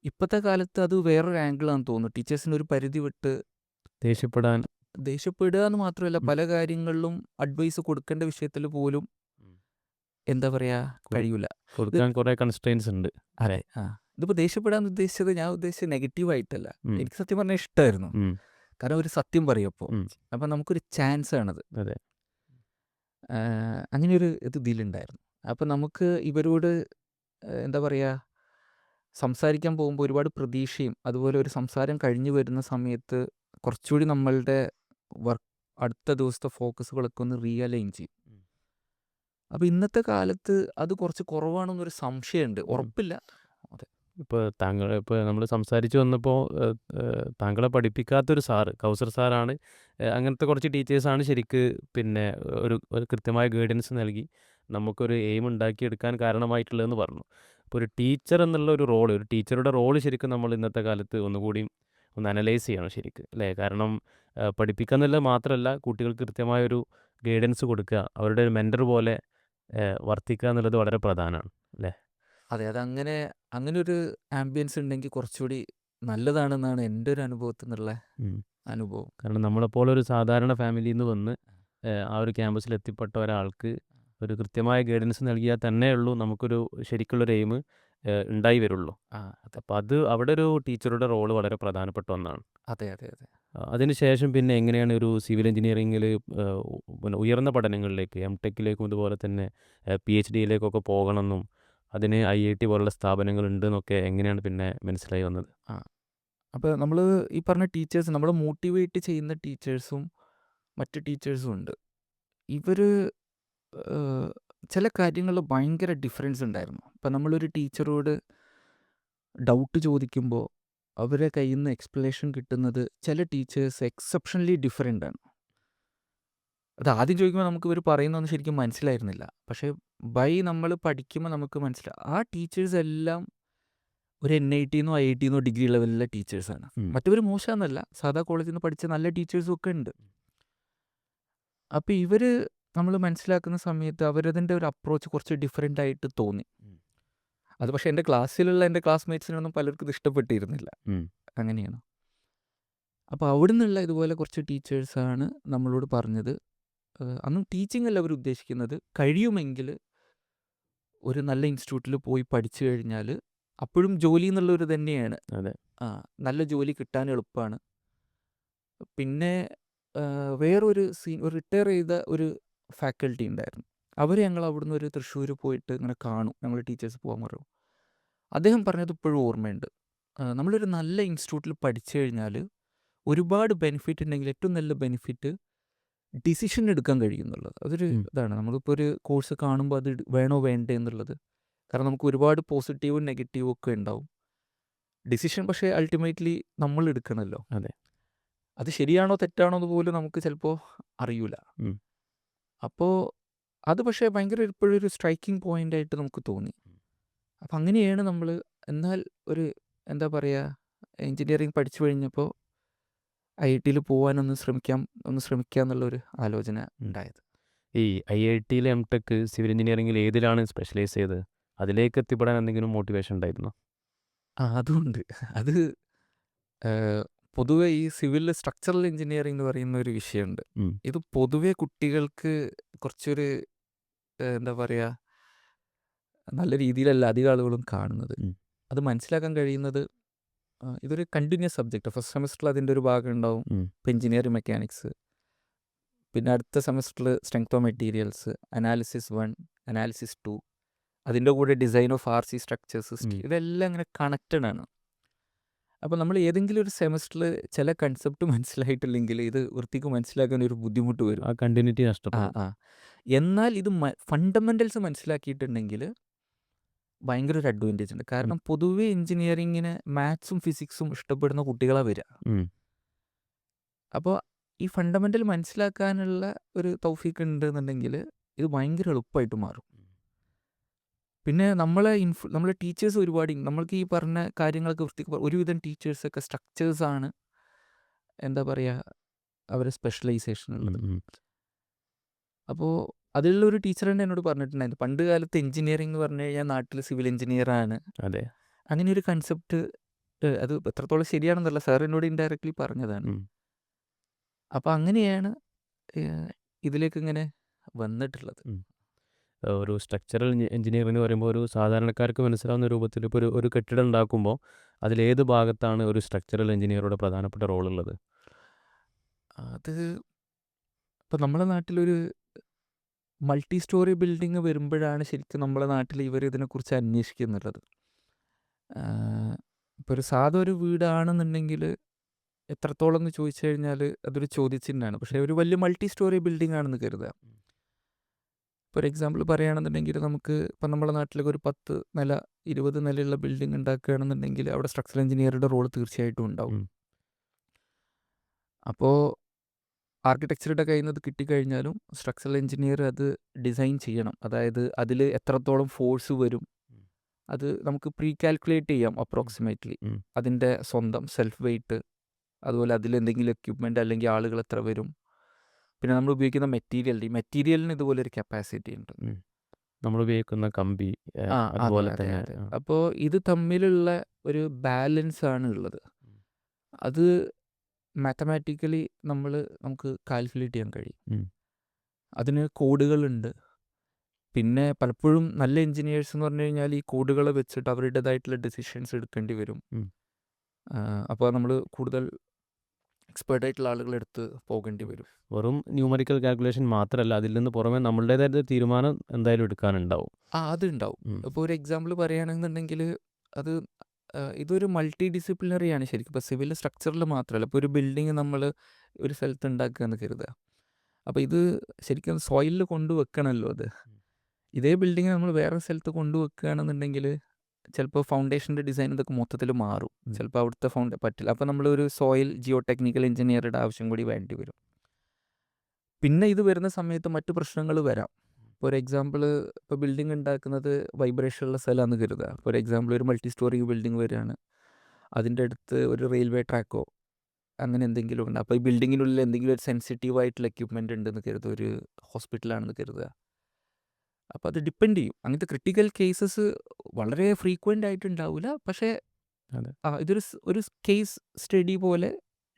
ഇപ്പോഴത്തെ കാലത്ത് അത് വേറൊരു ആംഗിളാണെന്ന് തോന്നുന്നു. ടീച്ചേഴ്സിന് ഒരു പരിധി വിട്ട് ദേഷ്യപ്പെടുക എന്ന് മാത്രമല്ല, പല കാര്യങ്ങളിലും അഡ്വൈസ് കൊടുക്കേണ്ട വിഷയത്തിൽ പോലും എന്താ പറയുക കഴിയൂല. കൊടുക്കാൻ കുറേ കൺസ്ട്രെയിൻസ് ഉണ്ട്. അതെ. ഇതിപ്പോൾ ദേഷ്യപ്പെടാൻ ഉദ്ദേശിച്ചത് ഞാൻ ഉദ്ദേശിച്ചത് നെഗറ്റീവായിട്ടല്ല. എനിക്ക് സത്യം പറഞ്ഞാൽ ഇഷ്ടമായിരുന്നു. കാരണം ഒരു സത്യം പറയും അപ്പോൾ നമുക്കൊരു ചാൻസ് ആണത്. അതെ. അങ്ങനെയൊരു ഇതിലുണ്ടായിരുന്നു. അപ്പോൾ നമുക്ക് ഇവരോട് എന്താ പറയുക, സംസാരിക്കാൻ പോകുമ്പോൾ ഒരുപാട് പ്രതീക്ഷയും അതുപോലെ ഒരു സംസാരം കഴിഞ്ഞു വരുന്ന സമയത്ത് കുറച്ചുകൂടി നമ്മളുടെ വർക്ക് അടുത്ത ദിവസത്തെ ഫോക്കസുകളൊക്കെ ഒന്ന് റീഅലൈൻ ചെയ്യും. അപ്പോൾ ഇന്നത്തെ കാലത്ത് അത് കുറച്ച് കുറവാണെന്നൊരു സംശയമുണ്ട്, ഉറപ്പില്ല. അതെ. ഇപ്പോൾ നമ്മൾ സംസാരിച്ച് വന്നപ്പോൾ താങ്കളെ പഠിപ്പിക്കാത്തൊരു സാറ് കൗസർ സാറാണ്, അങ്ങനത്തെ കുറച്ച് ടീച്ചേഴ്സാണ് ശരിക്ക് പിന്നെ ഒരു കൃത്യമായ ഗൈഡൻസ് നൽകി നമുക്കൊരു എയിം ഉണ്ടാക്കിയെടുക്കാൻ കാരണമായിട്ടുള്ളതെന്ന് പറഞ്ഞു. അപ്പോൾ ഒരു ടീച്ചർ എന്നുള്ള ഒരു റോള്, ഒരു ടീച്ചറുടെ റോള് ശരിക്കും നമ്മൾ ഇന്നത്തെ കാലത്ത് ഒന്നുകൂടി ഒന്ന് അനലൈസ് ചെയ്യണം ശരിക്ക്, അല്ലേ? കാരണം പഠിപ്പിക്കുക എന്നുള്ളത് മാത്രമല്ല, കുട്ടികൾക്ക് കൃത്യമായൊരു ഗൈഡൻസ് കൊടുക്കുക, അവരുടെ ഒരു മെൻറ്റർ പോലെ വർത്തിക്കുക എന്നുള്ളത് വളരെ പ്രധാനമാണ്, അല്ലേ? അതെ, അതങ്ങനെ അങ്ങനെ ഒരു ആംബിയൻസ് ഉണ്ടെങ്കിൽ കുറച്ചുകൂടി നല്ലതാണെന്നാണ് എൻ്റെ ഒരു അനുഭവത്തിൽ നിന്നുള്ള അനുഭവം. കാരണം നമ്മളെപ്പോലെ ഒരു സാധാരണ ഫാമിലിയിൽ നിന്ന് വന്ന് ആ ഒരു ക്യാമ്പസിൽ എത്തിപ്പെട്ട ഒരാൾക്ക് ഒരു കൃത്യമായ ഗൈഡൻസ് നൽകിയാൽ തന്നെ ഉള്ളൂ നമുക്കൊരു ശരിക്കുള്ളൊരു എയിം ഉണ്ടായി വരുള്ളൂ. അപ്പോൾ അത് അവിടെ ഒരു ടീച്ചറുടെ റോള് വളരെ പ്രധാനപ്പെട്ട ഒന്നാണ്. അതെ അതെ അതെ. അതിനുശേഷം പിന്നെ എങ്ങനെയാണ് ഒരു സിവിൽ എഞ്ചിനീയറിങ്ങിൽ പിന്നെ ഉയർന്ന പഠനങ്ങളിലേക്ക് എംടെക്കിലേക്കും ഇതുപോലെ തന്നെ PhD-യിലേക്കൊക്കെ പോകണമെന്നും അതിന് IIT പോലുള്ള സ്ഥാപനങ്ങൾ ഉണ്ടെന്നൊക്കെ എങ്ങനെയാണ് പിന്നെ മനസ്സിലായി വന്നത്? അപ്പോൾ നമ്മൾ ഈ പറഞ്ഞ ടീച്ചേഴ്സ്, നമ്മൾ മോട്ടിവേറ്റ് ചെയ്യുന്ന ടീച്ചേഴ്സും മറ്റ് ടീച്ചേഴ്സും ഉണ്ട്. ഇവർ ചില കാര്യങ്ങളിൽ ഭയങ്കര ഡിഫറൻസ് ഉണ്ടായിരുന്നു. ഇപ്പം നമ്മളൊരു ടീച്ചറോട് ഡൗട്ട് ചോദിക്കുമ്പോൾ അവരെ കയ്യിൽ നിന്ന് എക്സ്പ്ലനേഷൻ കിട്ടുന്നത് ചില ടീച്ചേഴ്സ് എക്സെപ്ഷണലി ഡിഫറെൻ്റ് ആണ്. അത് ആദ്യം ചോദിക്കുമ്പോൾ നമുക്ക് ഇവർ പറയുന്നതൊന്നും ശരിക്കും മനസ്സിലായിരുന്നില്ല. പക്ഷേ നമ്മൾ പഠിക്കുമ്പോൾ നമുക്ക് മനസ്സിലാവും ആ ടീച്ചേഴ്സ് എല്ലാം ഒരു NIT-ന്നോ IIT-ന്നോ ഡിഗ്രി ലെവലിലെ ടീച്ചേഴ്സാണ്. മറ്റവർ മോശമെന്നല്ല, സാധാ കോളേജിൽ നിന്ന് പഠിച്ച നല്ല ടീച്ചേഴ്സും ഒക്കെ ഉണ്ട്. അപ്പോൾ ഇവർ നമ്മൾ മനസ്സിലാക്കുന്ന സമയത്ത് അവരതിൻ്റെ ഒരു അപ്രോച്ച് കുറച്ച് ഡിഫറെൻ്റ് ആയിട്ട് തോന്നി. അത് പക്ഷേ എൻ്റെ ക്ലാസ്സിലുള്ള എൻ്റെ ക്ലാസ്മേറ്റ്സിനൊന്നും പലർക്കും ഇത് ഇഷ്ടപ്പെട്ടിരുന്നില്ല. അങ്ങനെയാണ്. അപ്പോൾ അവിടെ നിന്നുള്ള ഇതുപോലെ കുറച്ച് ടീച്ചേഴ്സാണ് നമ്മളോട് പറഞ്ഞത്, അന്നും ടീച്ചിങ് അല്ല അവർ ഉദ്ദേശിക്കുന്നത്, കഴിയുമെങ്കിൽ ഒരു നല്ല ഇൻസ്റ്റിറ്റ്യൂട്ടിൽ പോയി പഠിച്ചു കഴിഞ്ഞാൽ അപ്പോഴും ജോലി എന്നുള്ളൊരു തന്നെയാണ്. നല്ല ജോലി കിട്ടാൻ എളുപ്പമാണ്. പിന്നെ വേറൊരു ഒരു റിട്ടയർ ചെയ്ത ഒരു ഫാക്കൽറ്റി ഉണ്ടായിരുന്നു. അവർ ഞങ്ങൾ അവിടുന്ന് ഒരു തൃശ്ശൂർ പോയിട്ട് ഇങ്ങനെ കാണും, ഞങ്ങൾ ടീച്ചേഴ്സ് പോകാൻ പറയും. അദ്ദേഹം പറഞ്ഞത് ഇപ്പോഴും ഓർമ്മയുണ്ട്. നമ്മളൊരു നല്ല ഇൻസ്റ്റിറ്റ്യൂട്ടിൽ പഠിച്ചു കഴിഞ്ഞാൽ ഒരുപാട് ബെനിഫിറ്റ് ഉണ്ടെങ്കിൽ ഏറ്റവും നല്ല ബെനിഫിറ്റ് ഡിസിഷൻ എടുക്കാൻ കഴിയുന്നുള്ളത്. അതൊരു ഇതാണ്. നമ്മളിപ്പോൾ ഒരു കോഴ്സ് കാണുമ്പോൾ അത് വേണോ വേണ്ടേ എന്നുള്ളത്, കാരണം നമുക്ക് ഒരുപാട് പോസിറ്റീവും നെഗറ്റീവും ഒക്കെ ഉണ്ടാവും. ഡിസിഷൻ പക്ഷേ അൾട്ടിമേറ്റ്ലി നമ്മൾ എടുക്കണമല്ലോ. അത് ശരിയാണോ തെറ്റാണോ എന്ന് പോലും നമുക്ക് ചിലപ്പോൾ അറിയൂല. അപ്പോൾ അത് പക്ഷേ ഭയങ്കര ഇപ്പോഴൊരു സ്ട്രൈക്കിംഗ് പോയിൻ്റ് ആയിട്ട് നമുക്ക് തോന്നി. അപ്പം അങ്ങനെയാണ് നമ്മൾ എന്നാൽ ഒരു എന്താ പറയുക, എൻജിനീയറിങ് പഠിച്ചു കഴിഞ്ഞപ്പോൾ IIT-യിൽ പോകാനൊന്ന് ശ്രമിക്കുക എന്നുള്ളൊരു ആലോചന ഉണ്ടായത്. ഈ IIT-യിലെ എംടെക് സിവിൽ എഞ്ചിനീയറിംഗിൽ ഏതിലാണ് സ്പെഷ്യലൈസ് ചെയ്തത്? അതിലേക്ക് എത്തിപ്പെടാൻ എന്തെങ്കിലും മോട്ടിവേഷൻ ഉണ്ടായിരുന്നോ? അതുകൊണ്ട് അത് പൊതുവെ ഈ സിവിൽ സ്ട്രക്ചറൽ എഞ്ചിനീയറിംഗ് എന്ന് പറയുന്ന ഒരു വിഷയമുണ്ട്. ഇത് പൊതുവെ കുട്ടികൾക്ക് കുറച്ചൊരു എന്താ പറയുക, നല്ല രീതിയിലല്ല അധികം ആളുകളും കാണുന്നത്. അത് മനസ്സിലാക്കാൻ കഴിയുന്നത് ഇതൊരു കണ്ടിന്യൂസ് സബ്ജക്റ്റ്. ഫസ്റ്റ് സെമസ്റ്ററിൽ അതിൻ്റെ ഒരു ഭാഗം ഉണ്ടാവും, ഇപ്പോൾ എഞ്ചിനീയറിംഗ് മെക്കാനിക്സ്. പിന്നെ അടുത്ത സെമസ്റ്ററിൽ strength of materials, analysis 1, analysis 2, അതിൻ്റെ കൂടെ ഡിസൈൻ ഓഫ് RC സ്ട്രക്ചേഴ്സ്. ഇതെല്ലാം ഇങ്ങനെ കണക്റ്റഡ് ആണ്. അപ്പോൾ നമ്മൾ ഏതെങ്കിലും ഒരു സെമസ്റ്ററിൽ ചില കൺസെപ്റ്റ് മനസ്സിലായിട്ടില്ലെങ്കിൽ ഇത് വൃത്തിക്ക് മനസ്സിലാക്കാൻ ഒരു ബുദ്ധിമുട്ട് വരും. ആ കണ്ടിന്യൂറ്റി നഷ്ടപ്പെടും. എന്നാൽ ഇത് ഫണ്ടമെൻ്റൽസ് മനസ്സിലാക്കിയിട്ടുണ്ടെങ്കിൽ ഭയങ്കര ഒരു അഡ്വാൻറ്റേജ് ഉണ്ട്. കാരണം പൊതുവേ എഞ്ചിനീയറിങ്ങിന് മാത്സും ഫിസിക്സും ഇഷ്ടപ്പെടുന്ന കുട്ടികളാണ് വരിക. അപ്പോൾ ഈ ഫണ്ടമെൻ്റൽ മനസ്സിലാക്കാനുള്ള ഒരു തൗഫീക്ക് ഉണ്ടെന്നുണ്ടെങ്കിൽ ഇത് ഭയങ്കര എളുപ്പമായിട്ട് മാറും. പിന്നെ നമ്മളെ ടീച്ചേഴ്സ് ഒരുപാട്, നമ്മൾക്ക് ഈ പറഞ്ഞ കാര്യങ്ങളൊക്കെ വൃത്തിക്ക് ഒരുവിധം ടീച്ചേഴ്സൊക്കെ സ്ട്രക്ചേഴ്സാണ് എന്താ പറയുക അവരെ സ്പെഷ്യലൈസേഷൻ ഉള്ളത്. അപ്പോൾ അതിലുള്ളൊരു ടീച്ചർ തന്നെ എന്നോട് പറഞ്ഞിട്ടുണ്ടായിരുന്നു, പണ്ട് കാലത്ത് എഞ്ചിനീയറിംഗ് എന്ന് പറഞ്ഞു കഴിഞ്ഞാൽ നാട്ടിൽ സിവിൽ എഞ്ചിനീയറാണ്, അങ്ങനെ ഒരു കൺസെപ്റ്റ്. അത് എത്രത്തോളം ശരിയാണെന്നല്ല, സാർ എന്നോട് ഇൻഡയറക്റ്റ്ലി പറഞ്ഞതാണ്. അപ്പോൾ അങ്ങനെയാണ് ഇതിലേക്ക് ഇങ്ങനെ വന്നിട്ടുള്ളത്. ഒരു സ്ട്രക്ചറൽ എഞ്ചിനീയർ എന്ന് പറയുമ്പോൾ ഒരു സാധാരണക്കാർക്ക് മനസ്സിലാവുന്ന രൂപത്തിൽ ഇപ്പോൾ ഒരു കെട്ടിടം ഉണ്ടാക്കുമ്പോൾ അതിലേത് ഭാഗത്താണ് ഒരു സ്ട്രക്ചറൽ എഞ്ചിനീയറുടെ പ്രധാനപ്പെട്ട റോളുള്ളത്? അത് ഇപ്പോൾ നമ്മുടെ നാട്ടിലൊരു മൾട്ടി സ്റ്റോറി ബിൽഡിങ് വരുമ്പോഴാണ് ശരിക്കും നമ്മുടെ നാട്ടിൽ ഇവർ ഇതിനെക്കുറിച്ച് അന്വേഷിക്കുന്നുള്ളത്. ഇപ്പോൾ ഒരു സാധാ ഒരു വീടാണെന്നുണ്ടെങ്കിൽ എത്രത്തോളം എന്ന് ചോദിച്ചു കഴിഞ്ഞാൽ അതൊരു ചോദ്യചിഹ്നമാണ്. പക്ഷേ ഒരു വലിയ മൾട്ടി സ്റ്റോറി ബിൽഡിംഗ് ആണെന്ന് കരുതുക. ഫോർ എക്സാമ്പിൾ പറയുകയാണെന്നുണ്ടെങ്കിൽ നമുക്ക് ഇപ്പം നമ്മുടെ നാട്ടിലൊക്കെ ഒരു 10 നില 20 നിലയുള്ള ബിൽഡിംഗ് ഉണ്ടാക്കുകയാണെന്നുണ്ടെങ്കിൽ അവിടെ സ്ട്രക്ചറൽ എഞ്ചിനീയറുടെ റോൾ തീർച്ചയായിട്ടും ഉണ്ടാവും. അപ്പോൾ ആർക്കിടെക്ചറുടെ കയ്യിൽ നിന്ന് അത് കിട്ടിക്കഴിഞ്ഞാലും സ്ട്രക്ചറൽ എഞ്ചിനീയർ അത് ഡിസൈൻ ചെയ്യണം. അതായത് അതിൽ എത്രത്തോളം ഫോഴ്സ് വരും അത് നമുക്ക് പ്രീ കാൽക്കുലേറ്റ് ചെയ്യാം അപ്രോക്സിമേറ്റ്ലി. അതിൻ്റെ സ്വന്തം സെൽഫ് വെയ്റ്റ്, അതുപോലെ അതിലെന്തെങ്കിലും എക്യുപ്മെൻ്റ് അല്ലെങ്കിൽ ആളുകൾ എത്ര വരും, പിന്നെ നമ്മൾ ഉപയോഗിക്കുന്ന മെറ്റീരിയൽ, ഈ മെറ്റീരിയലിന് ഇതുപോലെ ഒരു കപ്പാസിറ്റി ഉണ്ട്. നമ്മൾ ഉപയോഗിക്കുന്ന കമ്പി അതുപോലെ തന്നെ. അപ്പോൾ ഇത് തമ്മിലുള്ള ഒരു ബാലൻസ് ആണ് ഉള്ളത്. അത് മാത്തമാറ്റിക്കലി നമുക്ക് കാൽക്കുലേറ്റ് ചെയ്യാൻ കഴിയും. അതിന് കോഡുകളുണ്ട്. പിന്നെ പലപ്പോഴും നല്ല എഞ്ചിനീയേഴ്സ് എന്ന് പറഞ്ഞു കഴിഞ്ഞാൽ ഈ കോഡുകളെ വെച്ചിട്ട് അവരുടേതായിട്ടുള്ള ഡിസിഷൻസ് എടുക്കേണ്ടി വരും. അപ്പോൾ നമ്മൾ കൂടുതൽ എക്സ്പേർട്ട് ആയിട്ടുള്ള ആളുകളെടുത്ത് പോകേണ്ടി വരും. വെറും ന്യൂമറിക്കൽ കാൽക്കുലേഷൻ മാത്രമല്ല, അതിൽ നിന്ന് പുറമെ നമ്മളുടേതായിട്ട് തീരുമാനം എന്തായാലും എടുക്കാനുണ്ടാവും. അതുണ്ടാവും. ഇപ്പോൾ ഒരു എക്സാമ്പിൾ പറയുകയാണെന്നുണ്ടെങ്കിൽ അത് ഇതൊരു മൾട്ടി ഡിസിപ്ലിനറിയാണ് ശരിക്കും. ഇപ്പോൾ സിവിൽ സ്ട്രക്ചറിൽ മാത്രമല്ല, ഇപ്പോൾ ഒരു ബിൽഡിങ് നമ്മൾ ഒരു സ്ഥലത്ത് ഉണ്ടാക്കുക എന്ന് കരുതുക. അപ്പോൾ ഇത് ശരിക്കും സോയിലിൽ കൊണ്ടുവെക്കണമല്ലോ. ഇതേ ബിൽഡിങ് നമ്മൾ വേറെ സ്ഥലത്ത് കൊണ്ടുവെക്കുകയാണെന്നുണ്ടെങ്കിൽ ചിലപ്പോൾ ഫൗണ്ടേഷൻ്റെ ഡിസൈൻ ഇതൊക്കെ മൊത്തത്തിൽ മാറും. ചിലപ്പോൾ അവിടുത്തെ പറ്റില്ല. അപ്പോൾ നമ്മളൊരു സോയിൽ ജിയോ ടെക്നിക്കൽ എഞ്ചിനീയറുടെ ആവശ്യം കൂടി വേണ്ടി വരും. പിന്നെ ഇത് വരുന്ന സമയത്ത് മറ്റു പ്രശ്നങ്ങൾ വരാം. ഫോർ എക്സാമ്പിൾ ഇപ്പോൾ ബിൽഡിംഗ് ഉണ്ടാക്കുന്നത് വൈബ്രേഷനുള്ള സ്ഥലമാണെന്ന് കരുതുക. ഫോർ എക്സാമ്പിൾ ഒരു മൾട്ടി സ്റ്റോറി ബിൽഡിംഗ് വരികയാണ്, അതിൻ്റെ അടുത്ത് ഒരു റെയിൽവേ ട്രാക്കോ അങ്ങനെ എന്തെങ്കിലും ഉണ്ട്. അപ്പോൾ ഈ ബിൽഡിങ്ങിനുള്ളിൽ എന്തെങ്കിലും ഒരു സെൻസിറ്റീവ് ആയിട്ടുള്ള എക്യുപ്മെൻ്റ് ഉണ്ടെന്ന് കരുതുക, ഒരു ഹോസ്പിറ്റലാണെന്ന് കരുതുക. അപ്പോൾ അത് ഡിപ്പെൻഡ് ചെയ്യും. അങ്ങനത്തെ ക്രിട്ടിക്കൽ കേസസ് വളരെ ഫ്രീക്വൻ്റ് ആയിട്ടുണ്ടാവില്ല. പക്ഷേ ഒരു കേസ് സ്റ്റഡി പോലെ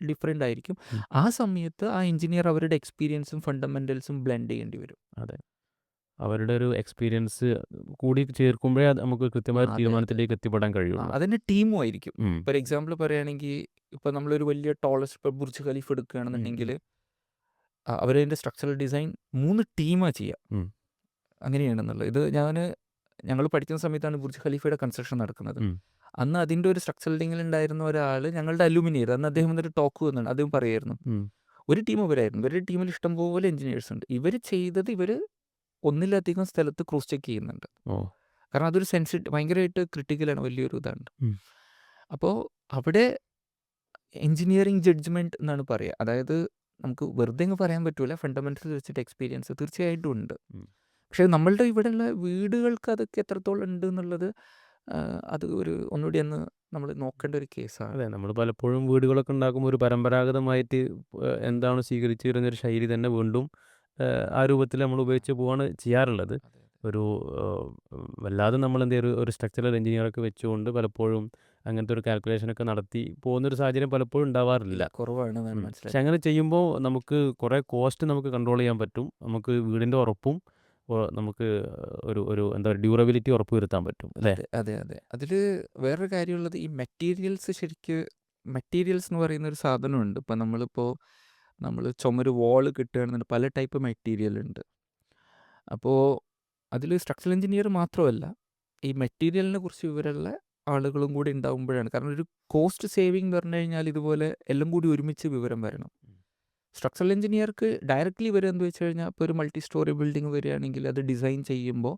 ഡിഫറെൻ്റ് ആയിരിക്കും. ആ സമയത്ത് ആ എഞ്ചിനീയർ അവരുടെ എക്സ്പീരിയൻസും ഫണ്ടമെൻ്റൽസും ബ്ലെൻഡ് ചെയ്യേണ്ടി വരും. അതെ, അവരുടെ ഒരു എക്സ്പീരിയൻസ് കൂടി ചേർക്കുമ്പോഴേ നമുക്ക് കൃത്യമായ തീരുമാനത്തിലേക്ക് എത്തിപ്പെടാൻ കഴിയുള്ളൂ. അതിൻ്റെ ടീമും ആയിരിക്കും. ഫോർ എക്സാമ്പിൾ പറയുകയാണെങ്കിൽ ഇപ്പോൾ നമ്മളൊരു വലിയ ടോളസ്റ്റ് ഇപ്പോൾ ബുർജ് ഖലീഫ എടുക്കുകയാണെന്നുണ്ടെങ്കിൽ അവരതിൻ്റെ സ്ട്രക്ചറൽ ഡിസൈൻ 3 ടീമാണ് ചെയ്യുക. അങ്ങനെയാണെന്നുള്ളത്. ഇത് ഞങ്ങൾ പഠിക്കുന്ന സമയത്താണ് ബുർജ് ഖലീഫയുടെ കൺസ്ട്രക്ഷൻ നടക്കുന്നത്. അന്ന് അതിൻ്റെ ഒരു സ്ട്രക്ചറൽ ഡിങ്ങിൽ ഉണ്ടായിരുന്ന ഒരാൾ ഞങ്ങളുടെ അലുമിനിയർ, അന്ന് അദ്ദേഹം ഒരു ടോക്ക് വന്നിട്ടുണ്ട്. അദ്ദേഹം പറയായിരുന്നു ഒരു ടീം ഇവരായിരുന്നു. ഇവരുടെ ടീമിൽ ഇഷ്ടംപോലെ എഞ്ചിനീയേഴ്സ് ഉണ്ട്. ഇവർ ചെയ്തത് ഒന്നിലധികം സ്ഥലത്ത് ക്രോസ് ചെക്ക് ചെയ്യുന്നുണ്ട്. കാരണം അതൊരു ഭയങ്കരമായിട്ട് ക്രിട്ടിക്കലാണ്, വലിയൊരു ഇതാണ്. അപ്പോൾ അവിടെ എഞ്ചിനീയറിംഗ് ജഡ്ജ്മെൻറ്റ് എന്നാണ് പറയുക. അതായത് നമുക്ക് വെറുതെ പറയാൻ പറ്റൂല, ഫണ്ടമെൻ്റൽസ് വെച്ചിട്ട് എക്സ്പീരിയൻസ് തീർച്ചയായിട്ടും ഉണ്ട്. പക്ഷേ നമ്മളുടെ ഇവിടെയുള്ള വീടുകൾക്ക് അതൊക്കെ എത്രത്തോളം ഉണ്ട് എന്നുള്ളത് അത് ഒന്നുകൂടി നമ്മൾ നോക്കേണ്ട ഒരു കേസാണ്. അതെ, നമ്മൾ പലപ്പോഴും വീടുകളൊക്കെ ഉണ്ടാക്കുമ്പോൾ ഒരു പരമ്പരാഗതമായിട്ട് എന്താണ് സ്വീകരിച്ചു വരുന്നൊരു ശൈലി തന്നെ വീണ്ടും ആ രൂപത്തിൽ നമ്മൾ ഉപയോഗിച്ച് പോവാണ് ചെയ്യാറുള്ളത്. വല്ലാതെ നമ്മൾ ഒരു സ്ട്രക്ചറൽ എഞ്ചിനീയറൊക്കെ വെച്ചുകൊണ്ട് പലപ്പോഴും അങ്ങനത്തെ ഒരു കാൽക്കുലേഷനൊക്കെ നടത്തി പോകുന്നൊരു സാഹചര്യം പലപ്പോഴും ഉണ്ടാവാറില്ല. കുറവാണ്. പക്ഷെ അങ്ങനെ ചെയ്യുമ്പോൾ നമുക്ക് കുറേ കോസ്റ്റ് നമുക്ക് കൺട്രോൾ ചെയ്യാൻ പറ്റും. നമുക്ക് വീടിൻ്റെ ഉറപ്പും നമുക്ക് എന്താ പറയുക, ഡ്യൂറബിലിറ്റി ഉറപ്പ് വരുത്താൻ പറ്റും, അല്ലേ? അതെ. അതിൽ വേറൊരു കാര്യമുള്ളത്, ഈ മെറ്റീരിയൽസ് എന്ന് പറയുന്ന ഒരു സാധനമുണ്ട്. ഇപ്പം നമ്മൾ ചുമര് വാള് കിട്ടുകയാണെന്നുണ്ട്, പല ടൈപ്പ് മെറ്റീരിയൽ ഉണ്ട്. അപ്പോൾ അതിൽ സ്ട്രക്ചറൽ എഞ്ചിനീയർ മാത്രമല്ല, ഈ മെറ്റീരിയലിനെ കുറിച്ച് വിവരമുള്ള ആളുകളും കൂടി ഉണ്ടാകുമ്പോഴാണ്. കാരണം ഒരു കോസ്റ്റ് സേവിങ് എന്ന് പറഞ്ഞു കഴിഞ്ഞാൽ ഇതുപോലെ എല്ലാം കൂടി ഒരുമിച്ച് വിവരം വരണം. സ്ട്രക്ചറൽ എഞ്ചിനീയർക്ക് ഡയറക്റ്റ്ലി വരിക എന്ന് വെച്ച് കഴിഞ്ഞാൽ, ഇപ്പോൾ ഒരു മൾട്ടി സ്റ്റോറി ബിൽഡിംഗ് വരികയാണെങ്കിൽ അത് ഡിസൈൻ ചെയ്യുമ്പോൾ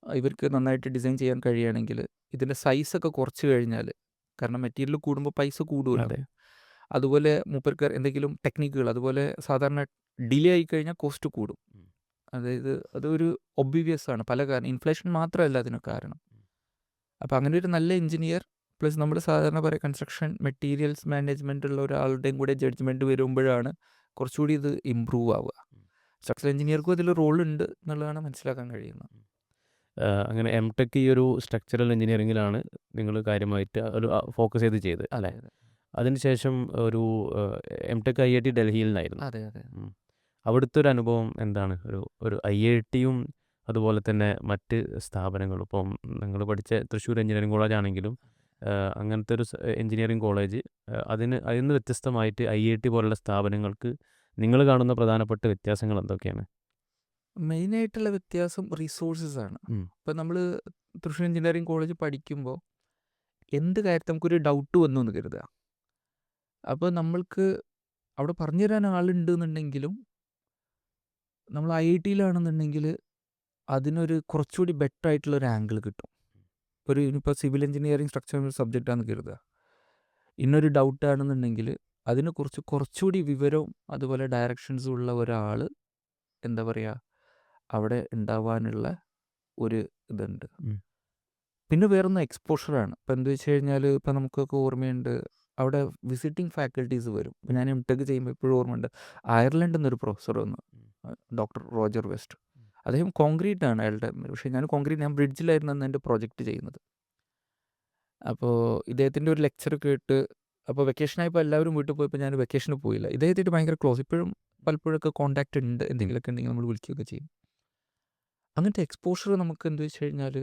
ഇവർക്ക് നന്നായിട്ട് ഡിസൈൻ ചെയ്യാൻ കഴിയുകയാണെങ്കിൽ ഇതിൻ്റെ സൈസൊക്കെ കുറച്ച് കഴിഞ്ഞാൽ, കാരണം മെറ്റീരിയൽ കൂടുമ്പോൾ പൈസ കൂടുമല്ലോ, അതുപോലെ മൂപ്പർക്ക് എന്തെങ്കിലും ടെക്നിക്കുകൾ, അതുപോലെ സാധാരണ ഡിലേ ആയിക്കഴിഞ്ഞാൽ കോസ്റ്റ് കൂടും. അതായത് അതൊരു ഒബ്വിയസ് ആണ്, പല കാരണം ഇൻഫ്ലേഷൻ മാത്രമല്ല അതിന് കാരണം. അപ്പോൾ അങ്ങനെ ഒരു നല്ല എഞ്ചിനീയർ പ്ലസ് നമ്മൾ സാധാരണ പറയുക കൺസ്ട്രക്ഷൻ മെറ്റീരിയൽസ് മാനേജ്മെൻ്റ് ഉള്ള ഒരാളുടെയും കൂടെ ജഡ്ജ്മെൻറ്റ് വരുമ്പോഴാണ് കുറച്ചുകൂടി ഇത് ഇമ്പ്രൂവ് ആവുക. സ്ട്രക്ചറൽ എഞ്ചിനീയർക്കും അതിൽ റോളുണ്ട് എന്നുള്ളതാണ് മനസ്സിലാക്കാൻ കഴിയുന്നത്. അങ്ങനെ എംടെക് ഈ ഒരു സ്ട്രക്ചറൽ എഞ്ചിനീയറിങ്ങിലാണ് നിങ്ങൾ കാര്യമായിട്ട് ഒരു ഫോക്കസ് ചെയ്ത് അല്ലേ? അതിനുശേഷം ഒരു എംടെക് IIT ഡൽഹിയിൽ നിന്നായിരുന്നു. അതെ. അവിടുത്തെ ഒരു അനുഭവം എന്താണ്? ഒരു IITയും അതുപോലെ തന്നെ മറ്റ് സ്ഥാപനങ്ങളും, ഇപ്പം നിങ്ങൾ പഠിച്ച തൃശ്ശൂർ എഞ്ചിനീയറിംഗ് കോളേജ് ആണെങ്കിലും അങ്ങനത്തെ ഒരു എഞ്ചിനീയറിംഗ് കോളേജ്, അതിന് വ്യത്യസ്തമായിട്ട് IIT പോലുള്ള സ്ഥാപനങ്ങൾക്ക് നിങ്ങൾ കാണുന്ന പ്രധാനപ്പെട്ട വ്യത്യാസങ്ങൾ എന്തൊക്കെയാണ്? മെയിനായിട്ടുള്ള വ്യത്യാസം റിസോഴ്സസ് ആണ്. ഇപ്പം നമ്മൾ തൃശ്ശൂർ എഞ്ചിനീയറിംഗ് കോളേജ് പഠിക്കുമ്പോൾ എന്ത് കാര്യത്തിൽ നമുക്കൊരു ഡൗട്ട് വന്നു എന്ന് കരുതുക. അപ്പോൾ നമ്മൾക്ക് അവിടെ പറഞ്ഞു തരാൻ ആളുണ്ട് എന്നുണ്ടെങ്കിലും നമ്മൾ IIT-യിലാണെന്നുണ്ടെങ്കിൽ അതിനൊരു കുറച്ചുകൂടി ബെറ്റർ ആയിട്ടുള്ള ഒരു ആംഗിൾ കിട്ടും. ഇപ്പോൾ സിവിൽ എഞ്ചിനീയറിംഗ് സ്ട്രക്ചർ സബ്ജക്റ്റാണെന്ന് കരുതുക. ഇന്നൊരു ഡൗട്ടാണെന്നുണ്ടെങ്കിൽ അതിനെ കുറിച്ച് കുറച്ചുകൂടി വിവരവും അതുപോലെ ഡയറക്ഷൻസും ഉള്ള ഒരാൾ എന്താ പറയുക അവിടെ ഉണ്ടാവാനുള്ള ഒരു ഇതുണ്ട്. പിന്നെ വേറൊന്ന് എക്സ്പോഷറാണ്. ഇപ്പോൾ എന്താ വെച്ച് കഴിഞ്ഞാൽ ഇപ്പോൾ നമുക്കൊക്കെ ഓർമ്മയുണ്ട് അവിടെ വിസിറ്റിംഗ് ഫാക്കൽറ്റീസ് വരും. ഇപ്പോൾ ഞാൻ MTech ചെയ്യുമ്പോൾ എപ്പോഴും ഓർമ്മയുണ്ട് അയർലൻഡിൽ നിന്നൊരു പ്രൊഫസർ വന്നു, ഡോക്ടർ റോജർ വെസ്റ്റ്. അദ്ദേഹം കോൺക്രീറ്റ് ആണ് അയാളുടെ, പക്ഷേ ഞാൻ ബ്രിഡ്ജിലായിരുന്നു അന്ന് എൻ്റെ പ്രോജക്റ്റ് ചെയ്യുന്നത്. അപ്പോൾ ഇദ്ദേഹത്തിൻ്റെ ഒരു ലെക്ചർ കേട്ട് അപ്പോൾ വെക്കേഷനായപ്പോൾ എല്ലാവരും വീട്ടിൽ പോയപ്പോൾ ഞാൻ വെക്കേഷന് പോയില്ല. ഇദ്ദേഹത്തിൻ്റെ ഭയങ്കര ക്ലോസ്, ഇപ്പോഴും പലപ്പോഴൊക്കെ കോൺടാക്റ്റ് ഉണ്ട്, എന്തെങ്കിലുമൊക്കെ ഉണ്ടെങ്കിൽ നമ്മൾ വിളിക്കുകയൊക്കെ ചെയ്യും. അങ്ങനത്തെ എക്സ്പോഷർ നമുക്ക് എന്താ വെച്ച് കഴിഞ്ഞാൽ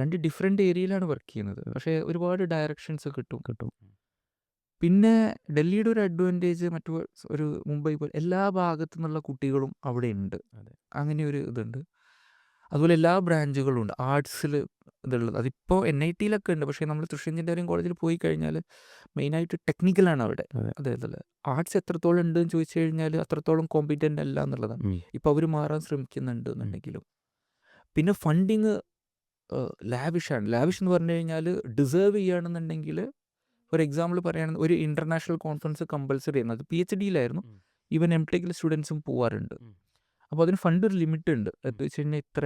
2 ഡിഫറെൻ്റ് ഏരിയയിലാണ് വർക്ക് ചെയ്യുന്നത്, പക്ഷേ ഒരുപാട് ഡയറക്ഷൻസ് കിട്ടും. പിന്നെ ഡൽഹിയുടെ ഒരു അഡ്വാൻറ്റേജ് ഒരു മുംബൈ പോലെ എല്ലാ ഭാഗത്തു നിന്നുള്ള കുട്ടികളും അവിടെ ഉണ്ട്. അങ്ങനെ ഒരു ഇതുണ്ട്. അതുപോലെ എല്ലാ ബ്രാഞ്ചുകളും ഉണ്ട്. ആർട്സിൽ ഇതുള്ളത് അതിപ്പോൾ NIT-യിലൊക്കെ ഉണ്ട്, പക്ഷേ നമ്മൾ തൃശ്ശൂർ എഞ്ചിനീയറിംഗ് കോളേജിൽ പോയി കഴിഞ്ഞാൽ മെയിനായിട്ട് ടെക്നിക്കലാണ് അവിടെ. അതായത് ആർട്സ് എത്രത്തോളം ഉണ്ടെന്ന് ചോദിച്ചു കഴിഞ്ഞാൽ അത്രത്തോളം കോമ്പിറ്റൻ്റ് അല്ല എന്നുള്ളതാണ്. ഇപ്പോൾ അവർ മാറാൻ ശ്രമിക്കുന്നുണ്ട് എന്നുണ്ടെങ്കിലും. പിന്നെ ഫണ്ടിങ് ലാവിഷാണ്. ലാവിഷ് എന്ന് പറഞ്ഞു കഴിഞ്ഞാൽ ഡിസേർവ് ചെയ്യുകയാണെന്നുണ്ടെങ്കിൽ ഫോർ എക്സാമ്പിൾ പറയുകയാണെങ്കിൽ ഒരു ഇൻ്റർനാഷണൽ കോൺഫറൻസ് കമ്പൽസറി ആണ്. അത് PhD-യിലായിരുന്നു. ഈവൻ MTech സ്റ്റുഡൻസും പോവാറുണ്ട്. അപ്പോൾ അതിന് ഫണ്ട് ഒരു ലിമിറ്റ് ഉണ്ട്. എന്ന് വെച്ച് കഴിഞ്ഞാൽ ഇത്ര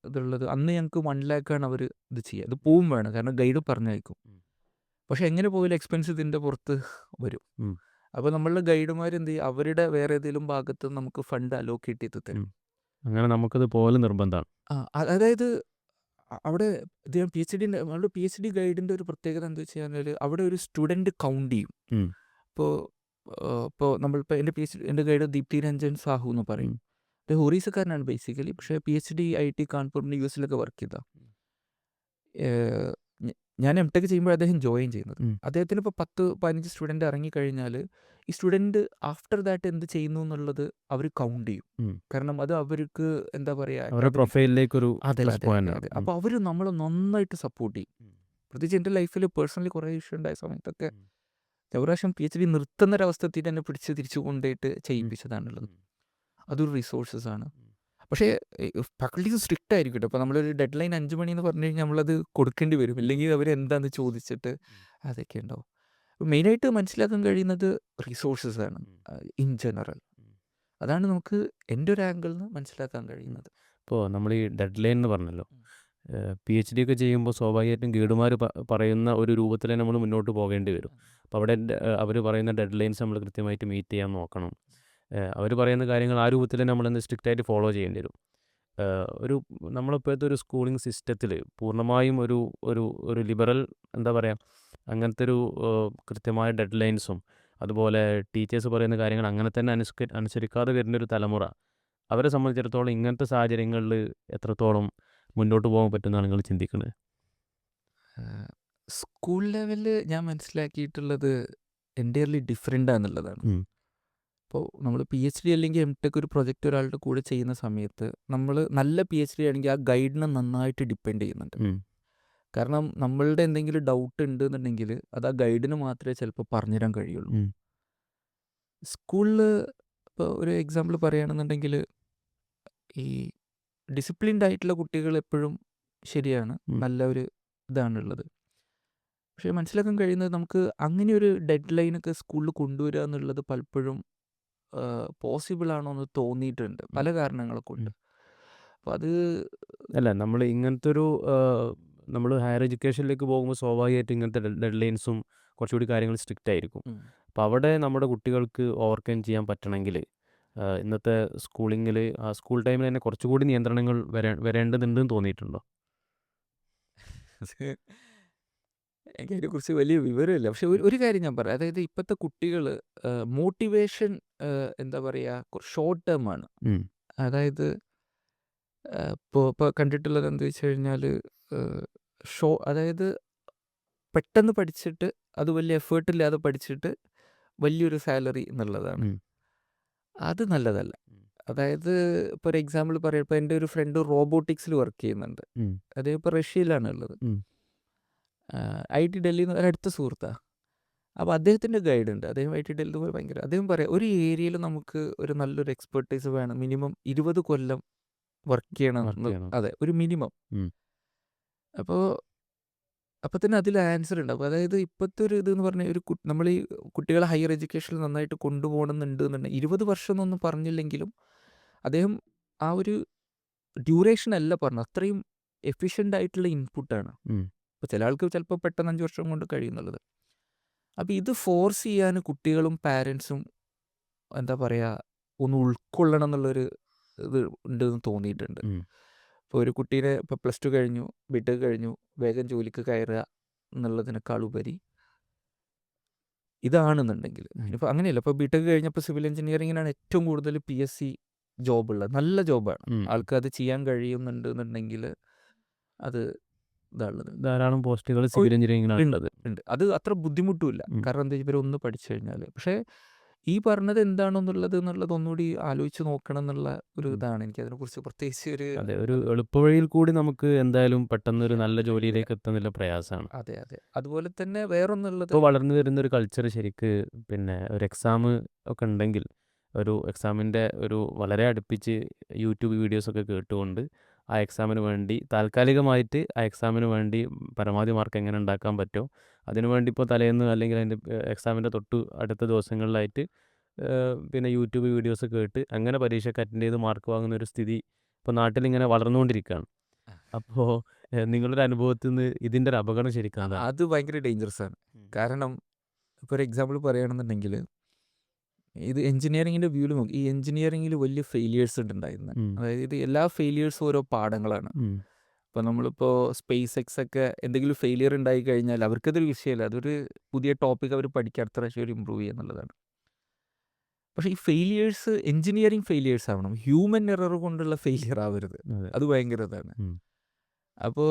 ഇതുള്ളത്. അന്ന് ഞങ്ങൾക്ക് 1 lakh അവർ ഇത് ചെയ്യുക. ഇത് പോവും വേണം, കാരണം ഗൈഡ് പറഞ്ഞയക്കും. പക്ഷെ എങ്ങനെ പോയാലും എക്സ്പെൻസ് ഇതിൻ്റെ പുറത്ത് വരും. അപ്പോൾ നമ്മളുടെ ഗൈഡുമാർ എന്ത് ചെയ്യും, അവരുടെ വേറെ ഏതെങ്കിലും ഭാഗത്ത് നമുക്ക് ഫണ്ട് അലോക്കേറ്റ് ചെയ്ത് തരും. അങ്ങനെ നമുക്കത് പോലെ നിർബന്ധമാണ്. അതായത് അവിടെ ഇദ്ദേഹം നമ്മളുടെ PhD ഗൈഡിൻ്റെ ഒരു പ്രത്യേകത എന്താ വെച്ച് കഴിഞ്ഞാൽ അവിടെ ഒരു സ്റ്റുഡൻറ്റ് കൗണ്ട് ചെയ്യും. ഇപ്പോൾ നമ്മളിപ്പോൾ എൻ്റെ ഗൈഡ് ദീപ്തി രഞ്ജൻ സാഹു എന്ന് പറയും. അദ്ദേഹം ഒറീസക്കാരനാണ് ബേസിക്കലി, പക്ഷേ PhD IIT കാൺപൂരിന് US-ലൊക്കെ വർക്ക് ചെയ്ത. ഞാൻ MTech ചെയ്യുമ്പോൾ അദ്ദേഹം ജോയിൻ ചെയ്യുന്നത്. അദ്ദേഹത്തിന് ഇപ്പോൾ 10-15 സ്റ്റുഡൻറ്റ് ഇറങ്ങിക്കഴിഞ്ഞാൽ ഈ സ്റ്റുഡൻറ്റ് ആഫ്റ്റർ ദാറ്റ് എന്ത് ചെയ്യുന്നു എന്നുള്ളത് അവർ കൗണ്ട് ചെയ്യും. കാരണം അത് അവർക്ക് എന്താ പറയുക പ്രൊഫൈലിലേക്കൊരു. അപ്പോൾ അവർ നമ്മളെ നന്നായിട്ട് സപ്പോർട്ട് ചെയ്യും. പ്രത്യേകിച്ച് എൻ്റെ ലൈഫിൽ പേഴ്സണലി കുറേ ഇഷ്യൂ ഉണ്ടായ സമയത്തൊക്കെ ഒരു പ്രാവശ്യം PhD നിർത്തുന്നൊരവസ്ഥ എത്തിയിട്ട് എന്നെ പിടിച്ച് തിരിച്ചു കൊണ്ടുപോയിട്ട് ചെയ്യിപ്പിച്ചതാണുള്ളത്. അതൊരു റിസോഴ്സസ് ആണ്. പക്ഷേ ഫാക്കൽറ്റീസ് സ്ട്രിക്റ്റ് ആയിരിക്കും. അപ്പോൾ നമ്മളൊരു ഡെഡ് ലൈൻ 5 മണി എന്ന് പറഞ്ഞു കഴിഞ്ഞാൽ നമ്മളത് കൊടുക്കേണ്ടി വരും, ഇല്ലെങ്കിൽ അവരെന്താണെന്ന് ചോദിച്ചിട്ട് അതൊക്കെ ഉണ്ടാവും. മെയിനായിട്ട് മനസ്സിലാക്കാൻ കഴിയുന്നത് റിസോഴ്സസ് ആണ് ഇൻ ജനറൽ. അതാണ് നമുക്ക് എൻ്റെ ഒരു ആംഗിളിൽ നിന്ന് മനസ്സിലാക്കാൻ കഴിയുന്നത്. ഇപ്പോൾ നമ്മൾ ഈ ഡെഡ് ലൈൻ എന്ന് പറഞ്ഞല്ലോ, PhD ഒക്കെ ചെയ്യുമ്പോൾ സ്വാഭാവികമായിട്ടും ഗൈഡുമാർ പറയുന്ന ഒരു രൂപത്തിൽ നമ്മൾ മുന്നോട്ട് പോകേണ്ടി വരും. അപ്പോൾ അവിടെ അവർ പറയുന്ന ഡെഡ് ലൈൻസ് നമ്മൾ കൃത്യമായിട്ട് മീറ്റ് ചെയ്യാൻ നോക്കണം. അവർ പറയുന്ന കാര്യങ്ങൾ ആ രൂപത്തിൽ നമ്മളെന്ത് സ്ട്രിക്റ്റായിട്ട് ഫോളോ ചെയ്യേണ്ടി വരും. നമ്മളിപ്പോഴത്തെ ഒരു സ്കൂളിംഗ് സിസ്റ്റത്തിൽ പൂർണ്ണമായും ഒരു ലിബറൽ എന്താ പറയുക, അങ്ങനത്തെ ഒരു കൃത്യമായ ഡെഡ് ലൈൻസും അതുപോലെ ടീച്ചേഴ്സ് പറയുന്ന കാര്യങ്ങൾ അങ്ങനെ തന്നെ അനുസരിക്കാതെ വരുന്നൊരു തലമുറ, അവരെ സംബന്ധിച്ചിടത്തോളം ഇങ്ങനത്തെ സാഹചര്യങ്ങളിൽ എത്രത്തോളം മുന്നോട്ട് പോകാൻ പറ്റുമെന്നാണ് നിങ്ങൾ ചിന്തിക്കുന്നത്? സ്കൂൾ ലെവലിൽ ഞാൻ മനസ്സിലാക്കിയിട്ടുള്ളത് എൻ്റയർലി ഡിഫറെൻ്റ് ആണെന്നുള്ളതാണ്. ഇപ്പോൾ നമ്മൾ PhD അല്ലെങ്കിൽ MTech ഒരു പ്രൊജക്റ്റ് ഒരാളുടെ കൂടെ ചെയ്യുന്ന സമയത്ത് നമ്മൾ നല്ല PhD ആണെങ്കിൽ ആ ഗൈഡിനെ നന്നായിട്ട് ഡിപ്പെൻഡ് ചെയ്യുന്നുണ്ട്. കാരണം നമ്മളുടെ എന്തെങ്കിലും ഡൗട്ട് ഉണ്ട് എന്നുണ്ടെങ്കിൽ അത് ആ ഗൈഡിന് മാത്രമേ ചിലപ്പോൾ പറഞ്ഞുതരാൻ കഴിയുള്ളൂ. സ്കൂളിൽ ഇപ്പോൾ ഒരു എക്സാമ്പിൾ പറയുകയാണെന്നുണ്ടെങ്കിൽ ഈ ഡിസിപ്ലിൻഡ് ആയിട്ടുള്ള കുട്ടികൾ എപ്പോഴും ശരിയാണ്, നല്ല ഒരു ഇതാണുള്ളത്. പക്ഷേ മനസ്സിലാക്കാൻ കഴിയുന്നത് നമുക്ക് അങ്ങനെ ഒരു ഡെഡ് ലൈനൊക്കെ സ്കൂളിൽ കൊണ്ടുവരിക എന്നുള്ളത് പലപ്പോഴും പോസിബിൾ ആണോ എന്ന് തോന്നിയിട്ടുണ്ട്, പല കാരണങ്ങളെ കൊണ്ട്. അപ്പോൾ അത് അല്ല, നമ്മൾ ഇങ്ങനത്തെ നമ്മൾ ഹയർ എഡ്യൂക്കേഷനിലേക്ക് പോകുമ്പോൾ സ്വാഭാവികമായിട്ടും ഇങ്ങനത്തെ ഡെഡ് ലൈൻസും കുറച്ചുകൂടി കാര്യങ്ങൾ സ്ട്രിക്റ്റ് ആയിരിക്കും. അപ്പോൾ അവിടെ നമ്മുടെ കുട്ടികൾക്ക് ഓവർകം ചെയ്യാൻ പറ്റണമെങ്കിൽ ഇന്നത്തെ സ്കൂളിങ്ങിൽ ആ സ്കൂൾ ടൈമിൽ തന്നെ കുറച്ചുകൂടി നിയന്ത്രണങ്ങൾ വരേണ്ടതുണ്ടെന്ന് തോന്നിയിട്ടുണ്ടോ? എനിക്ക് അതിനെക്കുറിച്ച് വലിയ വിവരമില്ല. പക്ഷെ ഒരു കാര്യം ഞാൻ പറയാം, അതായത് ഇപ്പോഴത്തെ കുട്ടികൾ മോട്ടിവേഷൻ എന്താ പറയുക ഷോർട്ട് ടേം ആണ്. അതായത് ഇപ്പോൾ കണ്ടിട്ടുള്ളത് എന്താ വെച്ച് കഴിഞ്ഞാൽ അതായത് പെട്ടെന്ന് പഠിച്ചിട്ട് അത് വലിയ എഫേർട്ട് ഇല്ലാതെ പഠിച്ചിട്ട് വലിയൊരു സാലറി എന്നുള്ളതാണ്. അത് നല്ലതല്ല. അതായത് ഇപ്പോൾ ഒരു എക്സാമ്പിൾ പറയാം, ഇപ്പോൾ എൻ്റെ ഒരു ഫ്രണ്ട് റോബോട്ടിക്സിൽ വർക്ക് ചെയ്യുന്നുണ്ട്. അദ്ദേഹം ഇപ്പോൾ റഷ്യയിലാണ് ഉള്ളത്. IIT ഡൽഹിയിൽ നിന്ന് ഒരടുത്ത സുഹൃത്താണ്. അപ്പോൾ അദ്ദേഹത്തിൻ്റെ ഗൈഡ് ഉണ്ട്. അദ്ദേഹം IIT ഡൽഹിയിൽ പോയി ഭയങ്കര അദ്ദേഹം പറയാം ഒരു ഏരിയയിൽ നമുക്ക് ഒരു നല്ലൊരു എക്സ്പെർട്ടൈസ് വേണം. മിനിമം 20 കൊല്ലം വർക്ക് ചെയ്യണം. അതെ, ഒരു മിനിമം. അപ്പോൾ തന്നെ അതിൽ ആൻസർ ഉണ്ടാവും. അതായത് ഇപ്പോഴത്തെ ഒരു ഇതെന്ന് പറഞ്ഞാൽ നമ്മൾ ഈ കുട്ടികളെ ഹയർ എഡ്യൂക്കേഷനിൽ നന്നായിട്ട് കൊണ്ടുപോകണമെന്നുണ്ട് എന്നുണ്ടെങ്കിൽ 20 വർഷം എന്നൊന്നും പറഞ്ഞില്ലെങ്കിലും അദ്ദേഹം ആ ഒരു ഡ്യൂറേഷൻ അല്ല പറഞ്ഞു, അത്രയും എഫിഷ്യൻ്റ് ആയിട്ടുള്ള ഇൻപുട്ടാണ്. ഇപ്പോൾ ചില ആൾക്ക് ചിലപ്പോൾ പെട്ടെന്ന് 5 വർഷം കൊണ്ട് കഴിയുന്നുള്ളത്. അപ്പോൾ ഇത് ഫോഴ്സ് ചെയ്യാൻ കുട്ടികളും പാരൻസും എന്താ പറയുക ഒന്ന് ഉൾക്കൊള്ളണം എന്നുള്ളൊരു ഇത് ഉണ്ടെന്ന് തോന്നിയിട്ടുണ്ട്. ഇപ്പോൾ ഒരു കുട്ടീനെ ഇപ്പോൾ +2 കഴിഞ്ഞു, ബിടെക് കഴിഞ്ഞു, വേഗം ജോലിക്ക് കയറുക എന്നുള്ളതിനേക്കാളുപരി ഇതാണെന്നുണ്ടെങ്കിൽ ഇപ്പോൾ അങ്ങനെയല്ല. ഇപ്പോൾ ബിടെക് കഴിഞ്ഞപ്പോൾ സിവിൽ എഞ്ചിനീയറിങ്ങിനാണ് ഏറ്റവും കൂടുതൽ PSC ജോബുള്ളത്. നല്ല ജോബാണ്. ആൾക്ക് അത് ചെയ്യാൻ കഴിയുന്നുണ്ട് എന്നുണ്ടെങ്കിൽ അത് ഇതാണുള്ളത്. ധാരാളം പോസ്റ്റുകൾ സിവിൽ എഞ്ചിനീയറിംഗിനുള്ളത് ഉണ്ട്. അത് അത്ര ബുദ്ധിമുട്ടുമില്ല. കാരണം എന്താ ഇവരൊന്ന് പഠിച്ചു കഴിഞ്ഞാൽ. പക്ഷേ ഈ പറഞ്ഞത് എന്താണെന്നുള്ളത് ഒന്നുകൂടി ആലോചിച്ച് നോക്കണം എന്നുള്ള ഒരു ഇതാണ്. എനിക്ക് അതിനെക്കുറിച്ച് പ്രത്യേകിച്ച് ഒരു എളുപ്പവഴിയിൽ കൂടി നമുക്ക് എന്തായാലും പെട്ടെന്ന് ഒരു നല്ല ജോലിയിലേക്ക് എത്തുന്നില്ല പ്രയാസമാണ്. അതെ. അതുപോലെ തന്നെ വേറൊന്നുള്ളത്, ഇപ്പോൾ വളർന്നു വരുന്ന ഒരു കൾച്ചർ ശരിക്ക് പിന്നെ ഒരു എക്സാം ഒക്കെ ഉണ്ടെങ്കിൽ ഒരു എക്സാമിൻ്റെ ഒരു വളരെ അടുപ്പിച്ച് യൂട്യൂബ് വീഡിയോസൊക്കെ കേട്ടുകൊണ്ട് ആ എക്സാമിന് വേണ്ടി താൽക്കാലികമായിട്ട് ആ എക്സാമിന് വേണ്ടി പരമാവധി മാർക്ക് എങ്ങനെ ഉണ്ടാക്കാൻ പറ്റുമോ അതിനു വേണ്ടി ഇപ്പോൾ തലേന്ന് അല്ലെങ്കിൽ അതിൻ്റെ എക്സാമിൻ്റെ തൊട്ട് അടുത്ത ദിവസങ്ങളിലായിട്ട് പിന്നെ യൂട്യൂബ് വീഡിയോസ് കേട്ട് അങ്ങനെ പരീക്ഷയ്ക്ക് അറ്റൻഡ് ചെയ്ത് മാർക്ക് വാങ്ങുന്ന ഒരു സ്ഥിതി ഇപ്പോൾ നാട്ടിലിങ്ങനെ വളർന്നുകൊണ്ടിരിക്കുകയാണ്. അപ്പോൾ നിങ്ങളുടെ അനുഭവത്തിൽ നിന്ന് ഇതിൻ്റെ ഒരു അപകടം ശരിക്കും അത് ഭയങ്കര ഡേഞ്ചറസ് ആണ്. കാരണം ഇപ്പോൾ ഒരു എക്സാമ്പിൾ പറയുകയാണെന്നുണ്ടെങ്കിൽ ഇത് എഞ്ചിനീയറിങ്ങിൻ്റെ വ്യൂവിൽ നോക്കി, ഈ എഞ്ചിനീയറിങ്ങിൽ വലിയ ഫെയിലിയേഴ്സ് ഉണ്ടായിരുന്നത്. അതായത് ഇത് എല്ലാ ഫെയിലിയേഴ്സും ഓരോ പാഠങ്ങളാണ്. ഇപ്പോൾ നമ്മളിപ്പോൾ SpaceX ഒക്കെ എന്തെങ്കിലും ഫെയിലിയർ ഉണ്ടായി കഴിഞ്ഞാൽ അവർക്കതൊരു വിഷയമല്ല, അതൊരു പുതിയ ടോപ്പിക് അവർ പഠിക്കുക, അടുത്ത പ്രാവശ്യം അവർ ഇമ്പ്രൂവ് ചെയ്യുക എന്നുള്ളതാണ്. പക്ഷേ ഈ ഫെയിലിയേഴ്സ് എഞ്ചിനീയറിങ് ഫെയിലിയേഴ്സ് ആവണം, ഹ്യൂമൻ എറർ കൊണ്ടുള്ള ഫെയിലിയർ ആവരുത്. അത് ഭയങ്കര ഇതാണ്. അപ്പോൾ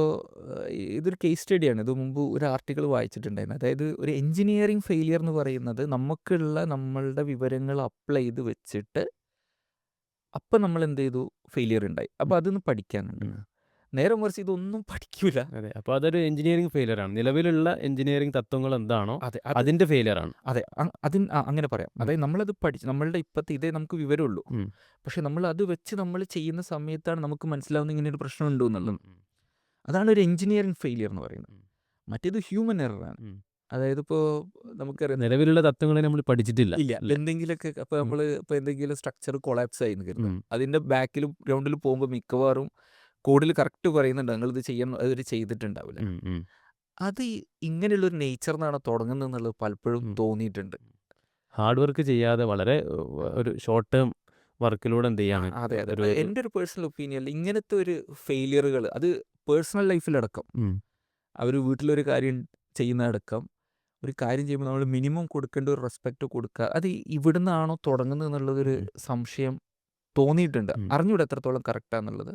ഇതൊരു കേസ് സ്റ്റഡിയാണ്. ഇത് മുമ്പ് ഒരു ആർട്ടിക്കിൾ വായിച്ചിട്ടുണ്ടായിരുന്നു. അതായത് ഒരു എഞ്ചിനീയറിങ് ഫെയിലിയർ എന്ന് പറയുന്നത് നമ്മളുടെ വിവരങ്ങൾ അപ്ലൈ ചെയ്ത് വെച്ചിട്ട് അപ്പം നമ്മൾ എന്ത് ചെയ്തു, ഫെയിലിയർ ഉണ്ടായി. അപ്പോൾ അതൊന്ന് പഠിക്കാനുണ്ട്. നേരെ മറിച്ച് ഇതൊന്നും പഠിക്കൂല. അതെ, അപ്പോൾ അതൊരു എഞ്ചിനീയറിംഗ് ഫെയിലിയർ ആണ്. നിലവിലുള്ള എഞ്ചിനീയറിംഗ് തത്വങ്ങൾ എന്താണോ അതിന്റെ ഫെയിലിയർ ആണ്. അതെ, അങ്ങനെ പറയാം. അതായത് നമ്മളത് പഠിച്ച് നമ്മളുടെ ഇപ്പോഴത്തെ ഇതേ നമുക്ക് വിവരമുള്ളൂ. പക്ഷെ നമ്മൾ അത് വെച്ച് നമ്മൾ ചെയ്യുന്ന സമയത്താണ് നമുക്ക് മനസ്സിലാവുന്ന ഇങ്ങനെ ഒരു പ്രശ്നം ഉണ്ടോ എന്നുള്ളത്. അതാണ് ഒരു എഞ്ചിനീയറിംഗ് ഫെയിലിയർ എന്ന് പറയുന്നത്. മറ്റേത് ഹ്യൂമൻ എററാണ്. അതായത് ഇപ്പോൾ നമുക്കറിയാം നിലവിലുള്ള തത്വങ്ങളെ നമ്മൾ പഠിച്ചിട്ടില്ല. എന്തെങ്കിലുമൊക്കെ അപ്പോൾ നമ്മൾ ഇപ്പോൾ എന്തെങ്കിലും സ്ട്രക്ചർ കൊളാപ്സ് ആയി കരുതും, അതിൻ്റെ ബാക്കിലും ഗ്രൗണ്ടിൽ പോകുമ്പോൾ മിക്കവാറും കോഡിൽ കറക്റ്റ് പറയുന്നുണ്ട് നിങ്ങളിത് ചെയ്യാൻ, അവർ ചെയ്തിട്ടുണ്ടാവില്ല. അത് ഇങ്ങനെയുള്ളൊരു നേച്ചറിനാണ് തുടങ്ങുന്നത് എന്നുള്ളത് പലപ്പോഴും തോന്നിയിട്ടുണ്ട്. ഹാർഡ് വർക്ക് ചെയ്യാതെ വളരെ ഒരു ഷോർട്ട് ടേം വർക്കിലൂടെ എന്ത് ചെയ്യാണ്. അതെ. എൻ്റെ ഒരു പേഴ്സണൽ ഒപ്പീനിയനിൽ ഇങ്ങനത്തെ ഒരു ഫെയിലിയറുകൾ അത് പേഴ്സണൽ ലൈഫിലടക്കം, അവർ വീട്ടിലൊരു കാര്യം ചെയ്യുന്നതടക്കം, ഒരു കാര്യം ചെയ്യുമ്പോൾ നമ്മൾ മിനിമം കൊടുക്കേണ്ട ഒരു റെസ്പെക്റ്റ് കൊടുക്കുക, അത് ഇവിടുന്നാണോ തുടങ്ങുന്നത് എന്നുള്ളതൊരു സംശയം തോന്നിയിട്ടുണ്ട്. അറിഞ്ഞൂടെ എത്രത്തോളം കറക്റ്റാന്നുള്ളത്.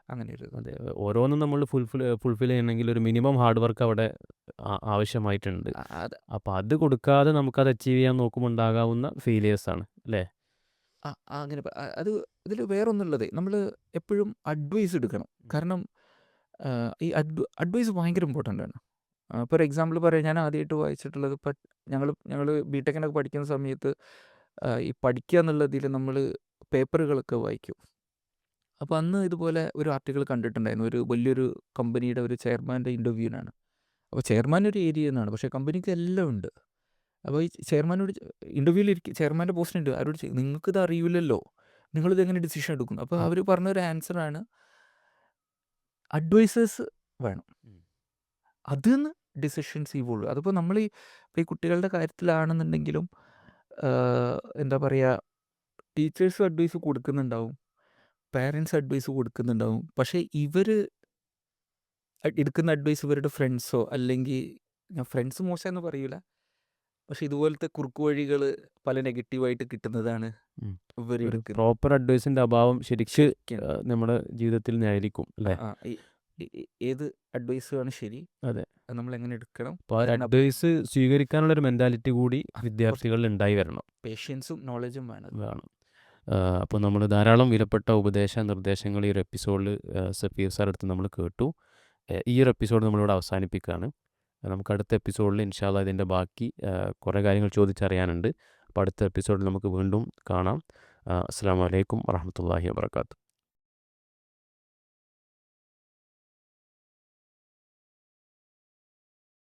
അങ്ങനെ ഒരു അതെ, ഓരോന്നും നമ്മൾ ഫുൾഫിൽ ചെയ്യണമെങ്കിൽ ഒരു മിനിമം ഹാർഡ് വർക്ക് അവിടെ ആവശ്യമായിട്ടുണ്ട്. അപ്പോൾ അത് കൊടുക്കാതെ നമുക്കത് അച്ചീവ് ചെയ്യാൻ നോക്കുമ്പോൾ ഉണ്ടാകാവുന്ന ഫെയിലിയേഴ്സാണ് അല്ലേ. അങ്ങനെ അത് ഇതിൽ വേറൊന്നുള്ളത്, നമ്മൾ എപ്പോഴും അഡ്വൈസ് എടുക്കണം. കാരണം ഈ അഡ്വൈസ് ഭയങ്കര ഇമ്പോർട്ടൻ്റ് ആണ്. ഇപ്പോൾ ഒരു എക്സാമ്പിൾ പറയാം, ഞാൻ ആദ്യമായിട്ട് വായിച്ചിട്ടുള്ളത്, ഇപ്പം ഞങ്ങൾ ബിടെക്കിനൊക്കെ പഠിക്കുന്ന സമയത്ത് ഈ പഠിക്കുക എന്നുള്ളതിൽ നമ്മൾ പേപ്പറുകളൊക്കെ വായിക്കും. അപ്പോൾ അന്ന് ഇതുപോലെ ഒരു ആർട്ടിക്കിൾ കണ്ടിട്ടുണ്ടായിരുന്നു, ഒരു വലിയൊരു കമ്പനിയുടെ ഒരു ചെയർമാൻ്റെ ഇൻ്റർവ്യൂവിനാണ്. അപ്പോൾ ചെയർമാൻ ഒരു ഏരിയനാണ്, പക്ഷേ കമ്പനിക്ക് എല്ലാം ഉണ്ട്. അപ്പോൾ ഈ ചെയർമാനോട് ഇൻ്റർവ്യൂവിൽ ചെയർമാൻ്റെ പോസ്റ്റുണ്ട്, അവരോട് നിങ്ങൾക്കിത് അറിയില്ലല്ലോ, നിങ്ങളിത് എങ്ങനെ ഡിസിഷൻ എടുക്കുന്നു? അപ്പോൾ അവർ പറഞ്ഞൊരു ആൻസറാണ്, അഡ്വൈസേഴ്സ് വേണം, അതിന്ന് ഡിസിഷൻസ് ഇവോൾവ്. അതിപ്പോൾ നമ്മൾ ഈ കുട്ടികളുടെ കാര്യത്തിലാണെന്നുണ്ടെങ്കിലും എന്താ പറയുക, ടീച്ചേഴ്സും അഡ്വൈസ് കൊടുക്കുന്നുണ്ടാവും, പാരൻസ് അഡ്വൈസ് കൊടുക്കുന്നുണ്ടാവും. പക്ഷേ ഇവർ എടുക്കുന്ന അഡ്വൈസ് ഇവരുടെ ഫ്രണ്ട്സോ, അല്ലെങ്കിൽ ഞാൻ ഫ്രണ്ട്സ് മോശമെന്ന് പറയൂല, പക്ഷെ ഇതുപോലത്തെ കുറുക്കു വഴികൾ പല നെഗറ്റീവായിട്ട് കിട്ടുന്നതാണ് ഇവർ എടുക്കുന്നത്. പ്രോപ്പർ അഡ്വൈസിൻ്റെ അഭാവം ശരിക്കും നമ്മുടെ ജീവിതത്തിൽ നിന്നായിരിക്കും അല്ലേ. ഏത് അഡ്വൈസ് ആണ് ശരി, അതെ, നമ്മൾ എങ്ങനെ എടുക്കണം, അപ്പോൾ അഡ്വൈസ് സ്വീകരിക്കാനുള്ളൊരു മെൻറ്റാലിറ്റി കൂടി വിദ്യാർത്ഥികളിൽ ഉണ്ടായി വരണം. പേഷ്യൻസും നോളജും വേണം. അപ്പോൾ നമ്മൾ ധാരാളം വിലപ്പെട്ട നിർദ്ദേശങ്ങൾ ഈ ഒരു എപ്പിസോഡിൽ സഫീർ സാർ അടുത്ത് നമ്മൾ കേട്ടു. ഈ ഒരു എപ്പിസോഡ് നമ്മളിവിടെ അവസാനിപ്പിക്കുകയാണ്. നമുക്ക് അടുത്ത എപ്പിസോഡിൽ ഇൻഷാ അല്ലാ ഇതിൻ്റെ ബാക്കി കുറേ കാര്യങ്ങൾ ചോദിച്ചറിയാനുണ്ട്. അപ്പോൾ അടുത്ത എപ്പിസോഡിൽ നമുക്ക് വീണ്ടും കാണാം. അസ്സലാമു അലൈക്കും വറഹ്മത്തുള്ളാഹി വബറകാതുഹു.